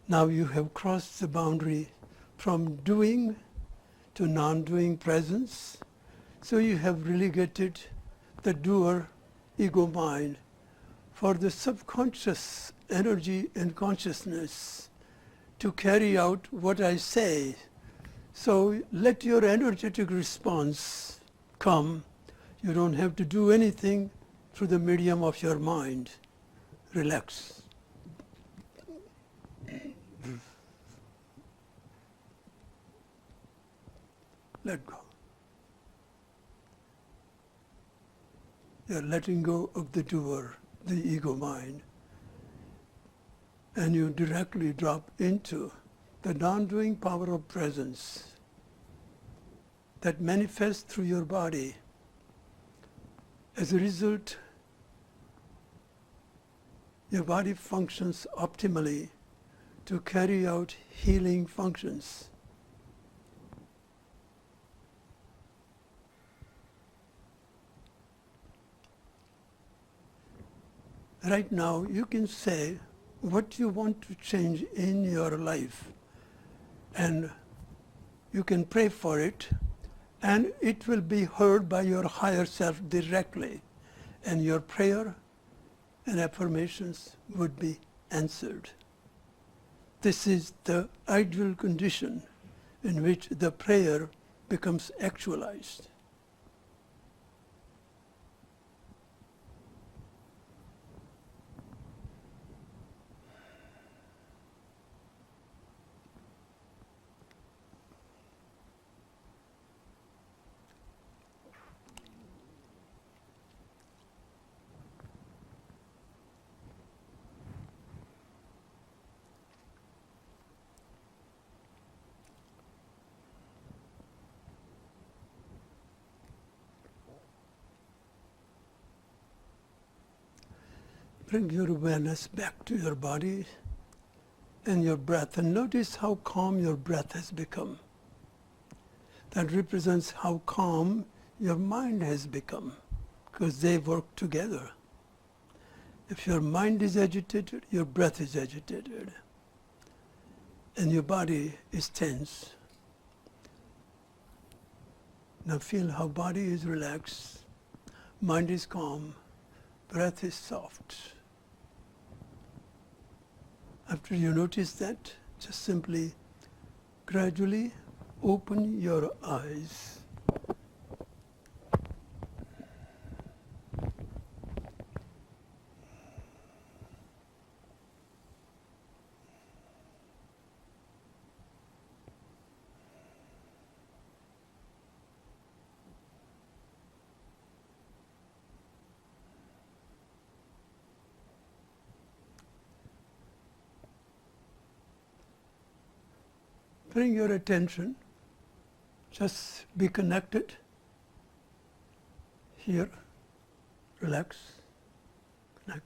Now you have crossed the boundary from doing to non-doing presence. So you have relegated the doer ego mind for the subconscious energy and consciousness to carry out what I say. So let your energetic response come. You don't have to do anything through the medium of your mind. Relax. Let go. You're letting go of the doer, the ego mind. And you directly drop into the non-doing power of presence that manifests through your body. As a result, your body functions optimally to carry out healing functions. Right now, you can say what you want to change in your life, and you can pray for it, and it will be heard by your higher self directly, and your prayer and affirmations would be answered. This is the ideal condition in which the prayer becomes actualized. Bring your awareness back to your body and your breath, and notice how calm your breath has become. That represents how calm your mind has become, because they work together. If your mind is agitated, your breath is agitated, and your body is tense. Now feel how body is relaxed, mind is calm, breath is soft. After you notice that, just simply, gradually open your eyes. Bring your attention, just be connected here, relax, connect.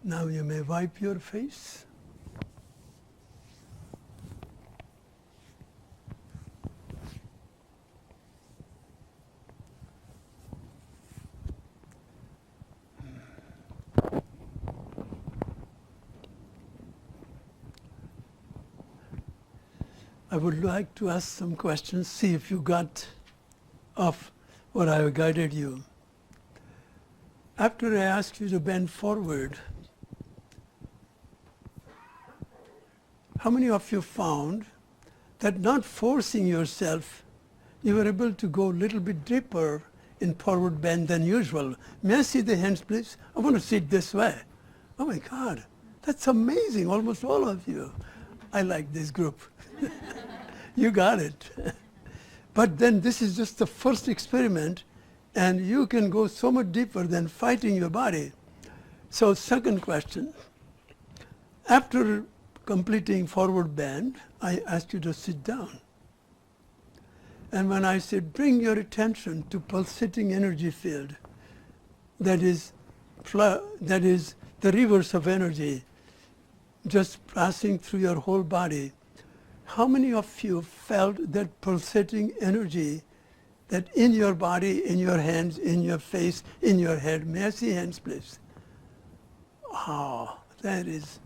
Now you may wipe your face. I would like to ask some questions, see if you got off what I have guided you. After I asked you to bend forward, how many of you found that not forcing yourself, you were able to go a little bit deeper in forward bend than usual? May I see the hands, please? I want to sit this way. Oh my God, that's amazing, almost all of you. I like this group. You got it. But then this is just the first experiment, and you can go so much deeper than fighting your body. So second question. After completing forward bend, I asked you to sit down. And when I said, bring your attention to pulsating energy field, that is the rivers of energy just passing through your whole body. How many of you felt that pulsating energy that in your body, in your hands, in your face, in your head? May I see hands, please? Wow, that's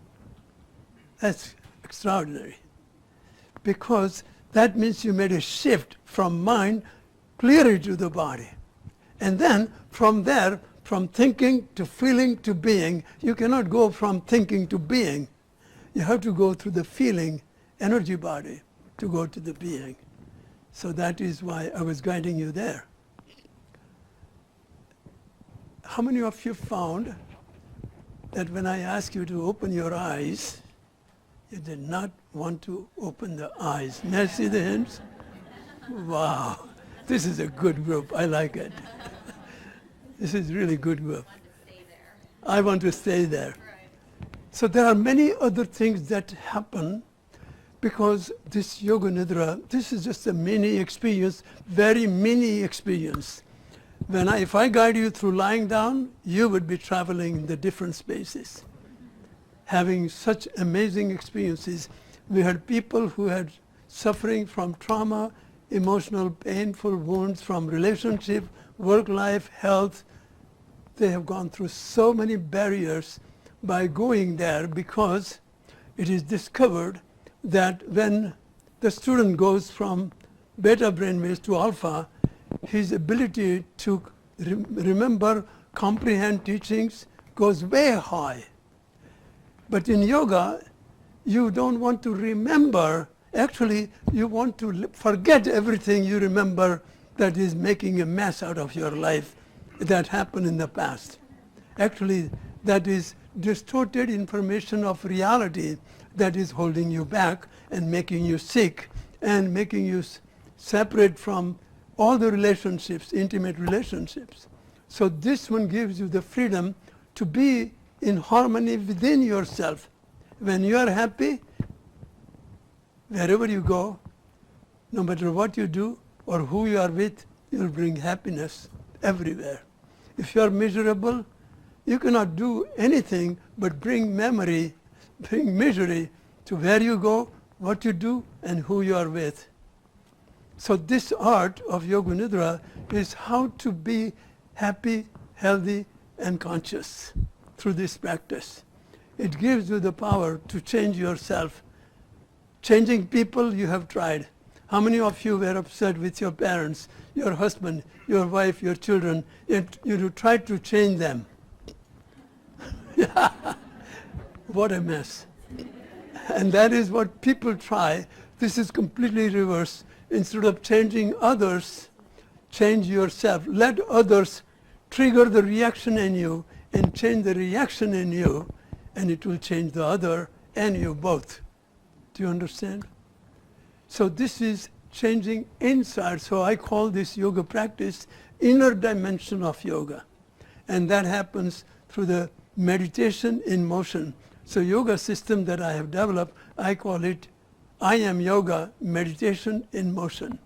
extraordinary. Because that means you made a shift from mind clearly to the body. And then from there, from thinking to feeling to being, you cannot go from thinking to being. You have to go through the feeling energy body to go to the being. So that is why I was guiding you there. How many of you found that when I asked you to open your eyes, you did not want to open the eyes? May I see the hands? Wow, this is a good group. I like it. This is really good group. I want to stay there. So there are many other things that happen because this Yoga Nidra, this is just a mini experience, very mini experience. If I guide you through lying down, you would be traveling in the different spaces, having such amazing experiences. We had people who had suffering from trauma, emotional, painful wounds from relationship, work life, health. They have gone through so many barriers by going there because it is discovered that when the student goes from beta brainwaves to alpha, his ability to remember, comprehend teachings goes way high. But in yoga, you don't want to remember. Actually, you want to forget everything you remember that is making a mess out of your life that happened in the past. Actually, that is distorted information of reality that is holding you back and making you sick and making you separate from all the relationships, intimate relationships. So this one gives you the freedom to be in harmony within yourself. When you are happy, wherever you go, no matter what you do or who you are with, you'll bring happiness everywhere. If you are miserable, you cannot do anything but bring memory, bring misery to where you go, what you do, and who you are with. So this art of Yoga Nidra is how to be happy, healthy, and conscious through this practice. It gives you the power to change yourself. Changing people, you have tried. How many of you were upset with your parents, your husband, your wife, your children? You tried to change them. What a mess. And that is what people try. This is completely reverse. Instead of changing others, change yourself. Let others trigger the reaction in you and change the reaction in you, and it will change the other and you both. Do you understand? So this is changing inside. So I call this yoga practice inner dimension of yoga. And that happens through the meditation in motion. So yoga system that I have developed, I call it I am yoga, meditation in motion.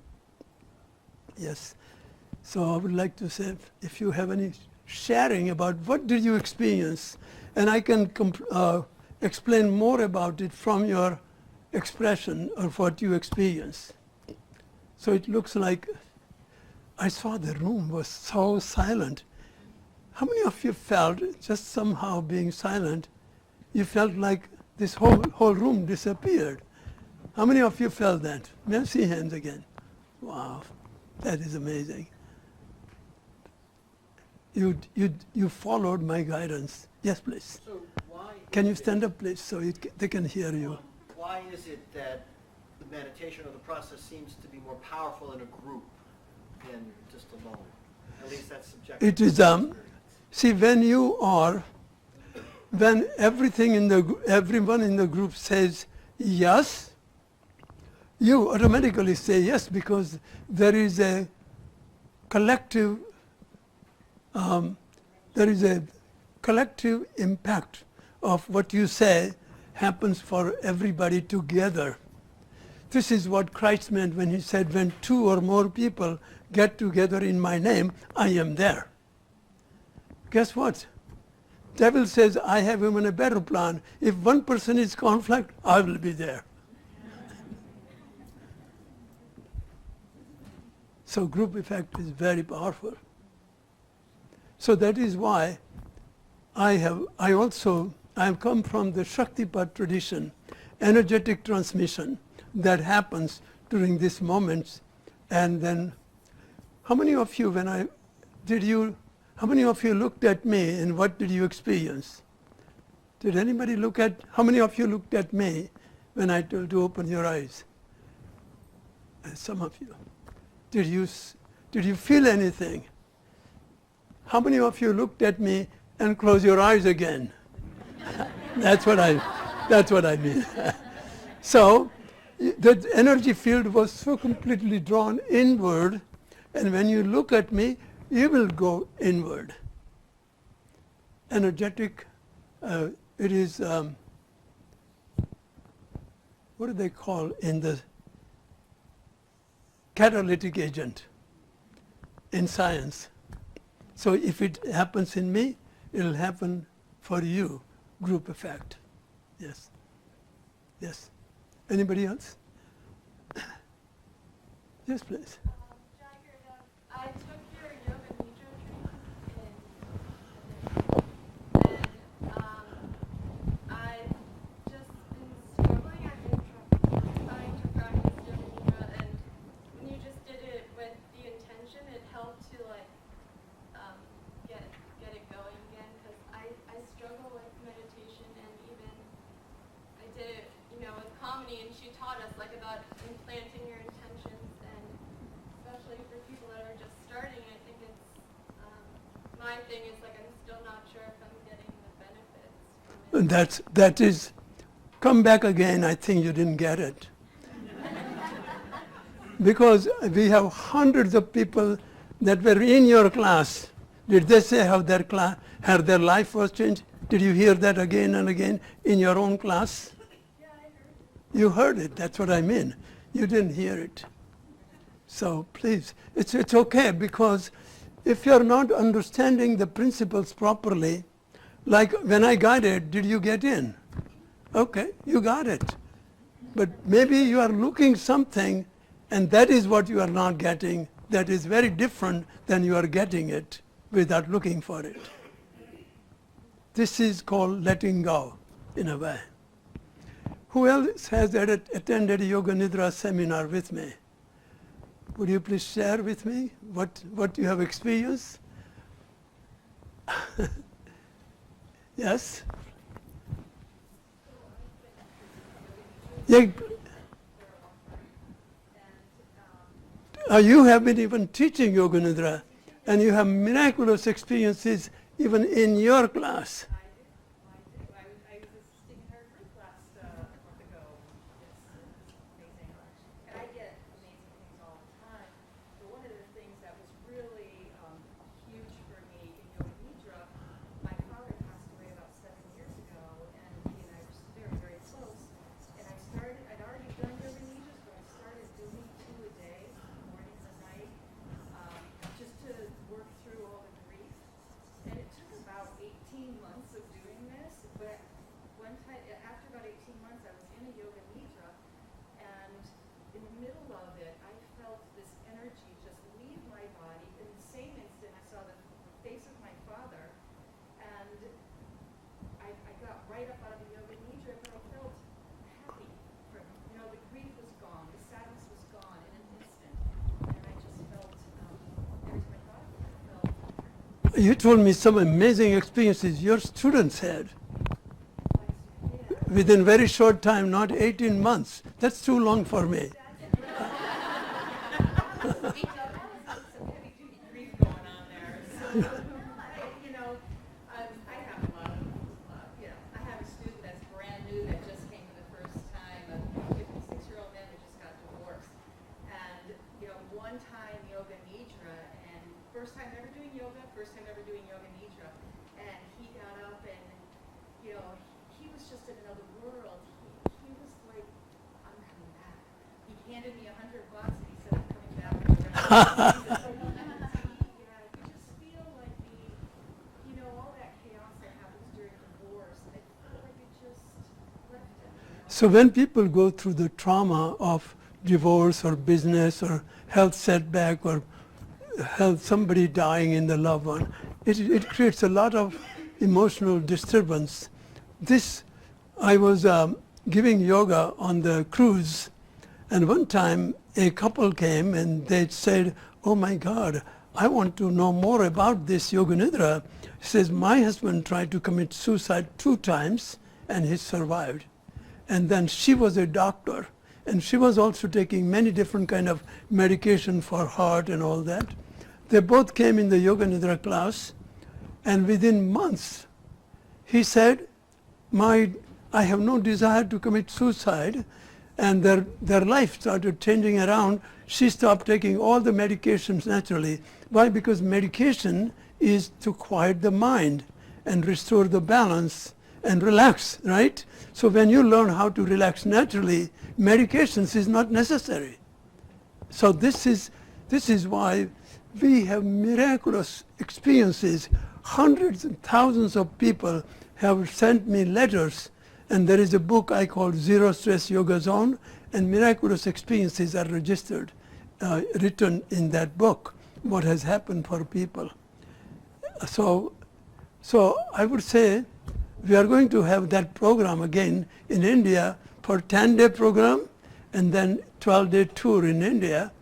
Yes. So I would like to say if you have any sharing about what did you experience, and I can explain more about it from your expression of what you experience. So it looks like I saw the room was so silent. How many of you felt just somehow being silent, you felt like this whole room disappeared? How many of you felt that? May I see hands again? Wow, that is amazing. you followed my guidance. Yes, please. So why? Can you is it- stand up, please, so they can hear you? Why is it that the meditation or the process seems to be more powerful in a group than just alone? At least that's subjective. It is, see, when everyone in the group says yes, you automatically say yes because there is a collective, impact of what you say happens for everybody together. This is what Christ meant when he said, when two or more people get together in my name, I am there. Guess what? Devil says, I have even a better plan. If one person is conflict, I will be there. So group effect is very powerful. So that is why I have come from the Shaktipat tradition, energetic transmission that happens during these moments. And then, how many of you looked at me and what did you experience? Did anybody how many of you looked at me when I told you to open your eyes? Some of you. Did you feel anything? How many of you looked at me and closed your eyes again? That's what I mean. So the energy field was so completely drawn inward, and when you look at me, you will go inward. Energetic, it is, what do they call in the catalytic agent in science. So if it happens in me, it will happen for you, group effect. Yes. Yes. Anybody else? Yes, please. Jagadacharya, I took your Yoga Nidra training and I've just been struggling. I've been trying to practice Yoga Nidra, and when you just did it with the intention, it helped to get it going again. Because I struggle with meditation, and even I did it, with comedy, and she taught us about implanting your intentions, and especially for people that are just starting, I think it's my thing is I'm still not sure if I'm getting the benefits from it. That is, come back again, I think you didn't get it. Because we have hundreds of people that were in your class. Did they say how their life was changed? Did you hear that again and again in your own class? Yeah, I heard it. You heard it, that's what I mean. You didn't hear it. So please, it's okay, because if you're not understanding the principles properly, like when I guided, did you get in? Okay, you got it. But maybe you are looking something, and that is what you are not getting. That is very different than you are getting it without looking for it. This is called letting go, in a way. Who else has attended a Yoga Nidra seminar with me? Would you please share with me what you have experienced? Yes? Yeah. You have been even teaching Yoga Nidra, and you have miraculous experiences even in your class. I do. I was assisting her group last month ago. It's amazing. And I get amazing things all the time. But one of the things that was really huge for me in Yoga Nidra, my father passed away about 7 years ago, and he and I were very, very close. And I'd already done Yoga Nidra, so I started doing 2 a day, morning and night, just to work through all the grief. And it took about 18 months of doing this, but one time, after about 18 months, I was in a Yoga Nidra, and in the middle of it, I felt this energy just leave my body. In the same instant, I saw the face of my father, and I got right up out of the Yoga Nidra, but I felt happy for him. The grief was gone, the sadness was gone in an instant, and I just felt, every time I thought of it, I felt You told me some amazing experiences your students had within very short time, not 18 months. That's too long for me. Some heavy-duty grief going on there. So, I have a lot of, I have a student that's brand new that just came for the first time, a 56-year-old man who just got divorced. And, one time Yoga Nidra, and first time ever doing yoga Nidra. And he got up and, he was just in another world. He was like, I'm coming back. He handed me $100 and he said, I'm coming back. You just feel like all that chaos that happens during divorce, I feel like it just left him. So when people go through the trauma of divorce or business or health setback or somebody dying in the loved one, it creates a lot of emotional disturbance. I was giving yoga on the cruise, and one time a couple came and they said, oh my God, I want to know more about this Yoga Nidra. He says, my husband tried to commit suicide 2 times and he survived. And then she was a doctor, and she was also taking many different kind of medication for heart and all that. They both came in the Yoga Nidra class, and within months, he said, I have no desire to commit suicide, and their life started changing around. She stopped taking all the medications naturally. Why? Because medication is to quiet the mind and restore the balance and relax, right? So when you learn how to relax naturally, medications is not necessary. So this is why we have miraculous experiences. Hundreds and thousands of people have sent me letters, and there is a book I call Zero Stress Yoga Zone, and miraculous experiences are registered, written in that book, what has happened for people. So I would say we are going to have that program again in India for 10-day program and then 12-day tour in India.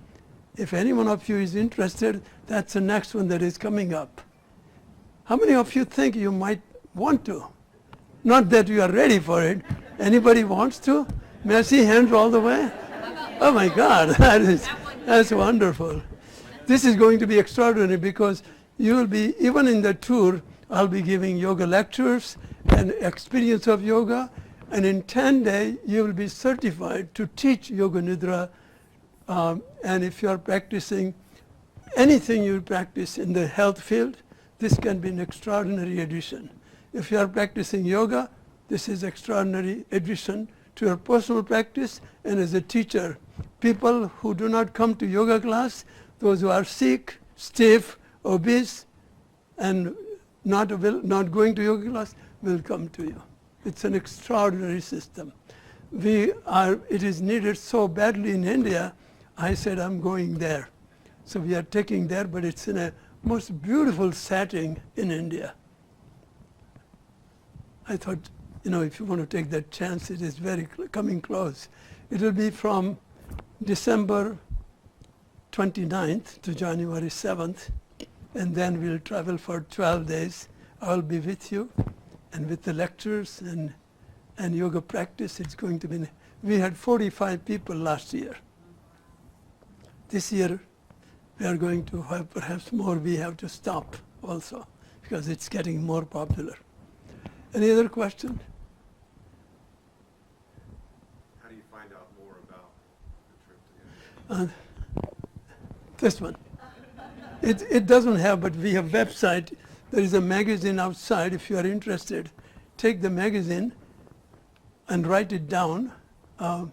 If any one of you is interested, that's the next one that is coming up. How many of you think you might want to? Not that you are ready for it. Anybody wants to? May I see hands all the way? Oh my God, that's wonderful. This is going to be extraordinary because you will be, even in the tour, I'll be giving yoga lectures and experience of yoga, and in 10 days you will be certified to teach Yoga Nidra. And if you are practicing anything you practice in the health field, this can be an extraordinary addition. If you are practicing yoga, this is extraordinary addition to your personal practice. And as a teacher, people who do not come to yoga class, those who are sick, stiff, obese, and not going to yoga class will come to you. It's an extraordinary system. It is needed so badly in India. I said, I'm going there. So we are taking there, but it's in a most beautiful setting in India. I thought, if you want to take that chance, it is coming close. It will be from December 29th to January 7th, and then we'll travel for 12 days. I'll be with you, and with the lectures and yoga practice, it's going to be. We had 45 people last year. This year, we are going to have perhaps more. We have to stop also because it's getting more popular. Any other question? How do you find out more about the trip to India? This one. It doesn't have, but we have website. There is a magazine outside. If you are interested, take the magazine and write it down. And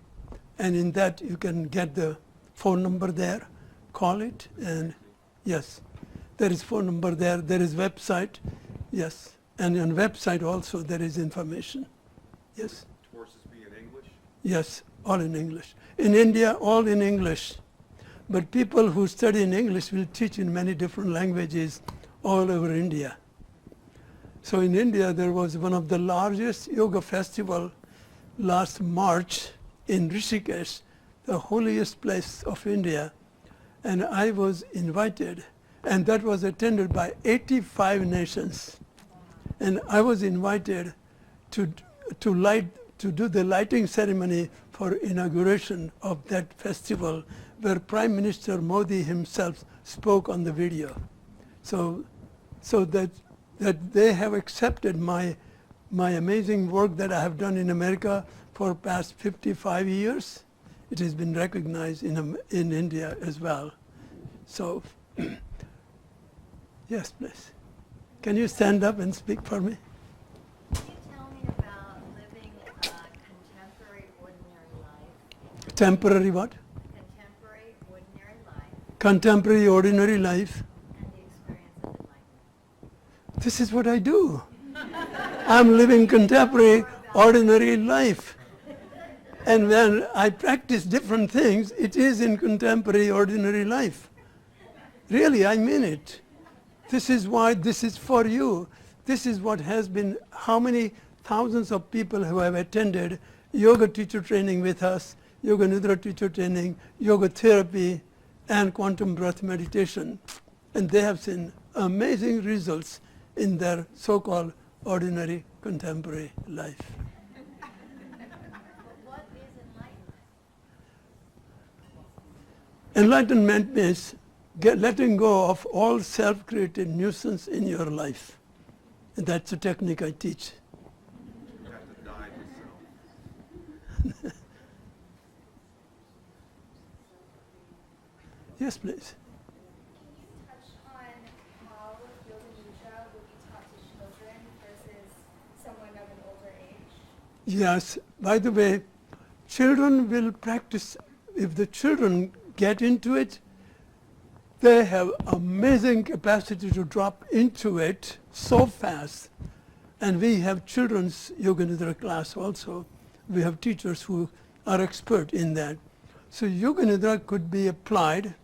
in that, you can get the phone number there. Call it, and yes, there is phone number there. There is website, yes, and on website also there is information. Yes. Courses be in English? Yes, all in English. In India, all in English. But people who study in English will teach in many different languages all over India. So in India, there was one of the largest yoga festival last March in Rishikesh, the holiest place of India. And I was invited and that was attended by 85 nations. And I was invited to do the lighting ceremony for inauguration of that festival, where Prime Minister Modi himself spoke on the video. So that they have accepted my amazing work that I have done in America for past 55 years. It has been recognized in India as well. So, yes, please. Can you stand up and speak for me? Can you tell me about living a contemporary ordinary life? Temporary what? Contemporary ordinary life Contemporary ordinary life. and the experience of enlightenment. This is what I do. I'm living contemporary ordinary life. And when I practice different things, it is in contemporary ordinary life. Really, I mean it. This is why this is for you. This is what has been, how many thousands of people who have attended yoga teacher training with us, yoga nidra teacher training, yoga therapy, and quantum breath meditation. And they have seen amazing results in their so-called ordinary contemporary life. But what is enlightenment? Enlightenment means letting go of all self-created nuisance in your life. And that's a technique I teach. You have to die to self. Yes, please. Can you touch on how Yoga Nidra would be taught to children versus someone of an older age? Yes. By the way, children will practice, if the children get into it, they have amazing capacity to drop into it so fast. And we have children's Yoga Nidra class also. We have teachers who are expert in that. So Yoga Nidra could be applied,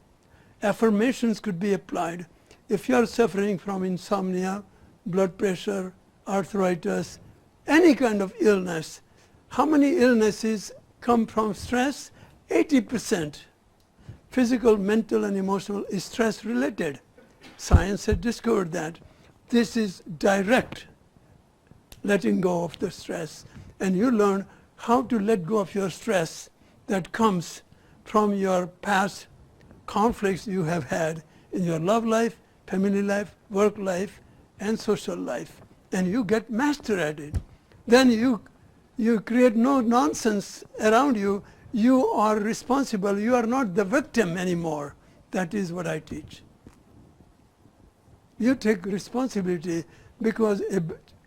affirmations could be applied. If you are suffering from insomnia, blood pressure, arthritis, any kind of illness, how many illnesses come from stress? 80%. Physical, mental, and emotional is stress related. Science has discovered that. This is direct letting go of the stress. And you learn how to let go of your stress that comes from your past conflicts you have had in your love life, family life, work life, and social life. And you get master at it. Then you create no nonsense around you. You are responsible. You are not the victim anymore. That is what I teach. You take responsibility, because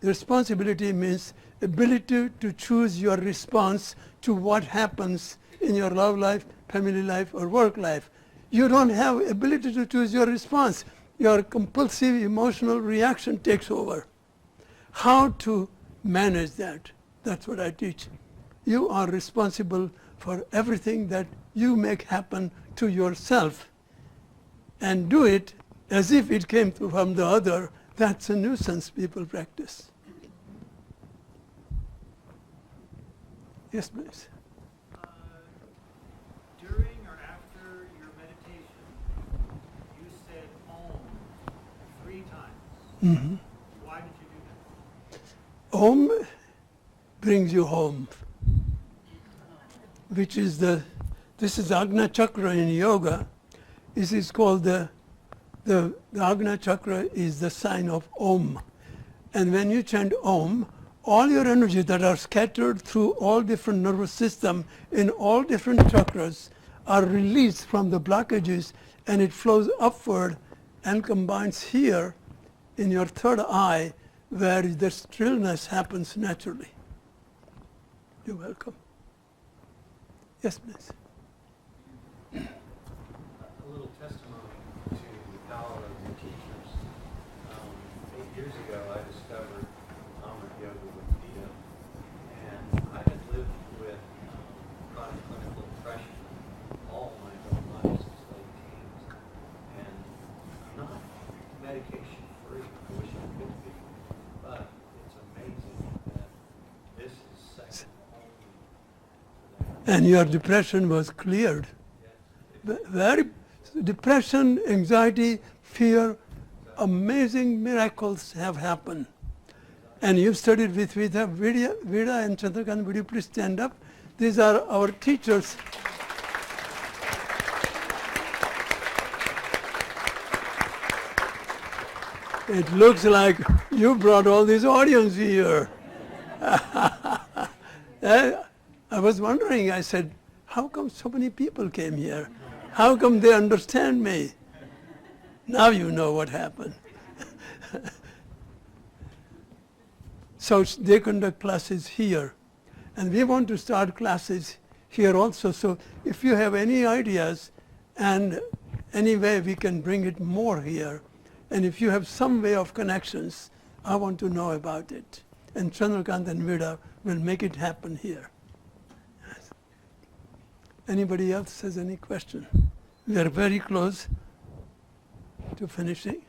responsibility means ability to choose your response to what happens in your love life, family life, or work life. You don't have ability to choose your response. Your compulsive emotional reaction takes over. How to manage that? That's what I teach. You are responsible for everything that you make happen to yourself, and do it as if it came from the other. That's a nuisance people practice. Yes, please. During or after your meditation, you said Om 3 times. Mm-hmm. Why did you do that? Om brings you home, which is this is Ajna Chakra in yoga. This is called the Ajna Chakra is the sign of Om. And when you chant Om, all your energy that are scattered through all different nervous system in all different chakras are released from the blockages, and it flows upward and combines here in your third eye, where the stillness happens naturally. You're welcome. Yes, please. A little testimony to the power of your teachers. 8 years ago, I discovered Amrit Yoga with Nidra, and I had lived with chronic clinical depression all my adult life since late teens, and I'm not medication free. I wish I could be, but it's amazing that this is second only to that. And your depression was cleared. Very, Depression, anxiety, fear, amazing miracles have happened. And you've studied with Vida and Chandrakant. Would you please stand up? These are our teachers. It looks like you brought all this audience here. I was wondering, I said, how come so many people came here? How come they understand me? Now you know what happened. So they conduct classes here. And we want to start classes here also. So if you have any ideas and any way we can bring it more here, and if you have some way of connections, I want to know about it. And Chandrakant and Vida will make it happen here. Yes. Anybody else has any question? We are very close to finishing.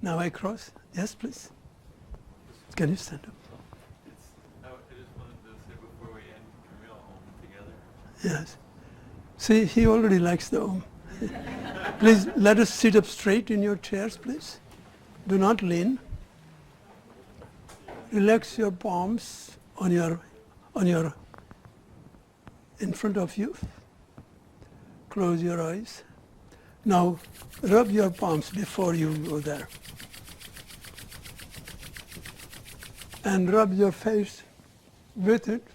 Now I cross. Yes, please. Can you stand up? I just wanted to say before we end, can we all home together? Yes. See, he already likes the Om. Please let us sit up straight in your chairs, please. Do not lean. Relax your palms on your in front of you. Close your eyes. Now rub your palms before you go there. And rub your face with it,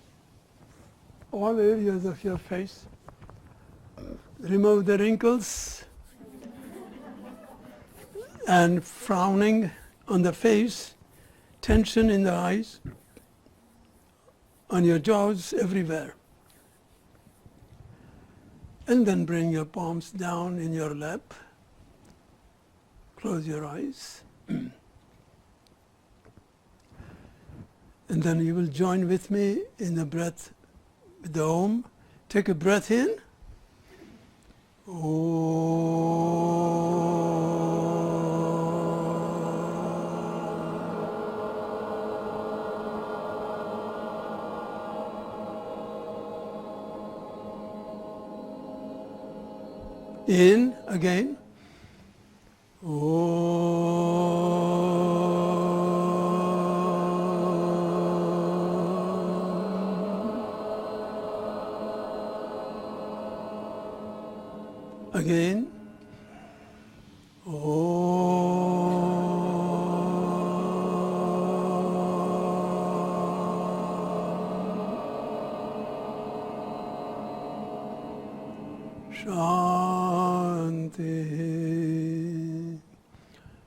all areas of your face. Remove the wrinkles and frowning on the face, tension in the eyes, on your jaws, everywhere. And then bring your palms down in your lap. Close your eyes. And then you will join with me in the breath with the Om. Take a breath in. In again. Again. Shanti,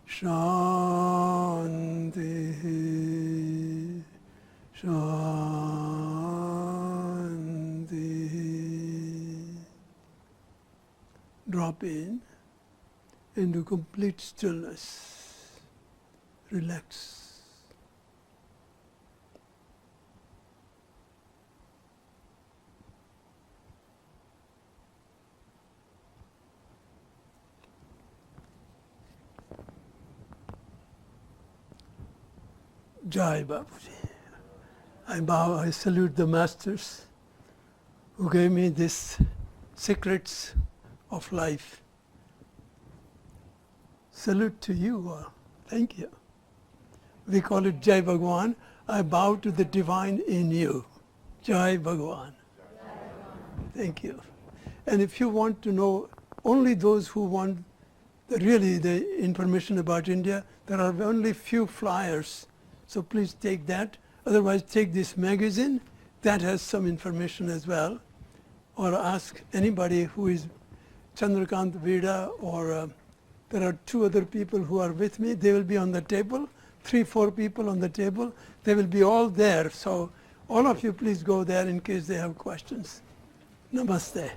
Shanti, Shanti. Drop in into complete stillness. Relax. Jai Babuji. I bow, I salute the masters who gave me these secrets of life. Salute to you all. Thank you. We call it Jai Bhagwan. I bow to the divine in you. Jai Bhagwan. Thank you. And if you want to know, only those who want really the information about India, there are only few flyers. So please take that. Otherwise, take this magazine. That has some information as well. Or ask anybody who is Chandrakant, Vida, or there are two other people who are with me. They will be on the table. 3-4 people on the table. They will be all there. So all of you please go there in case they have questions. Namaste. Namaste.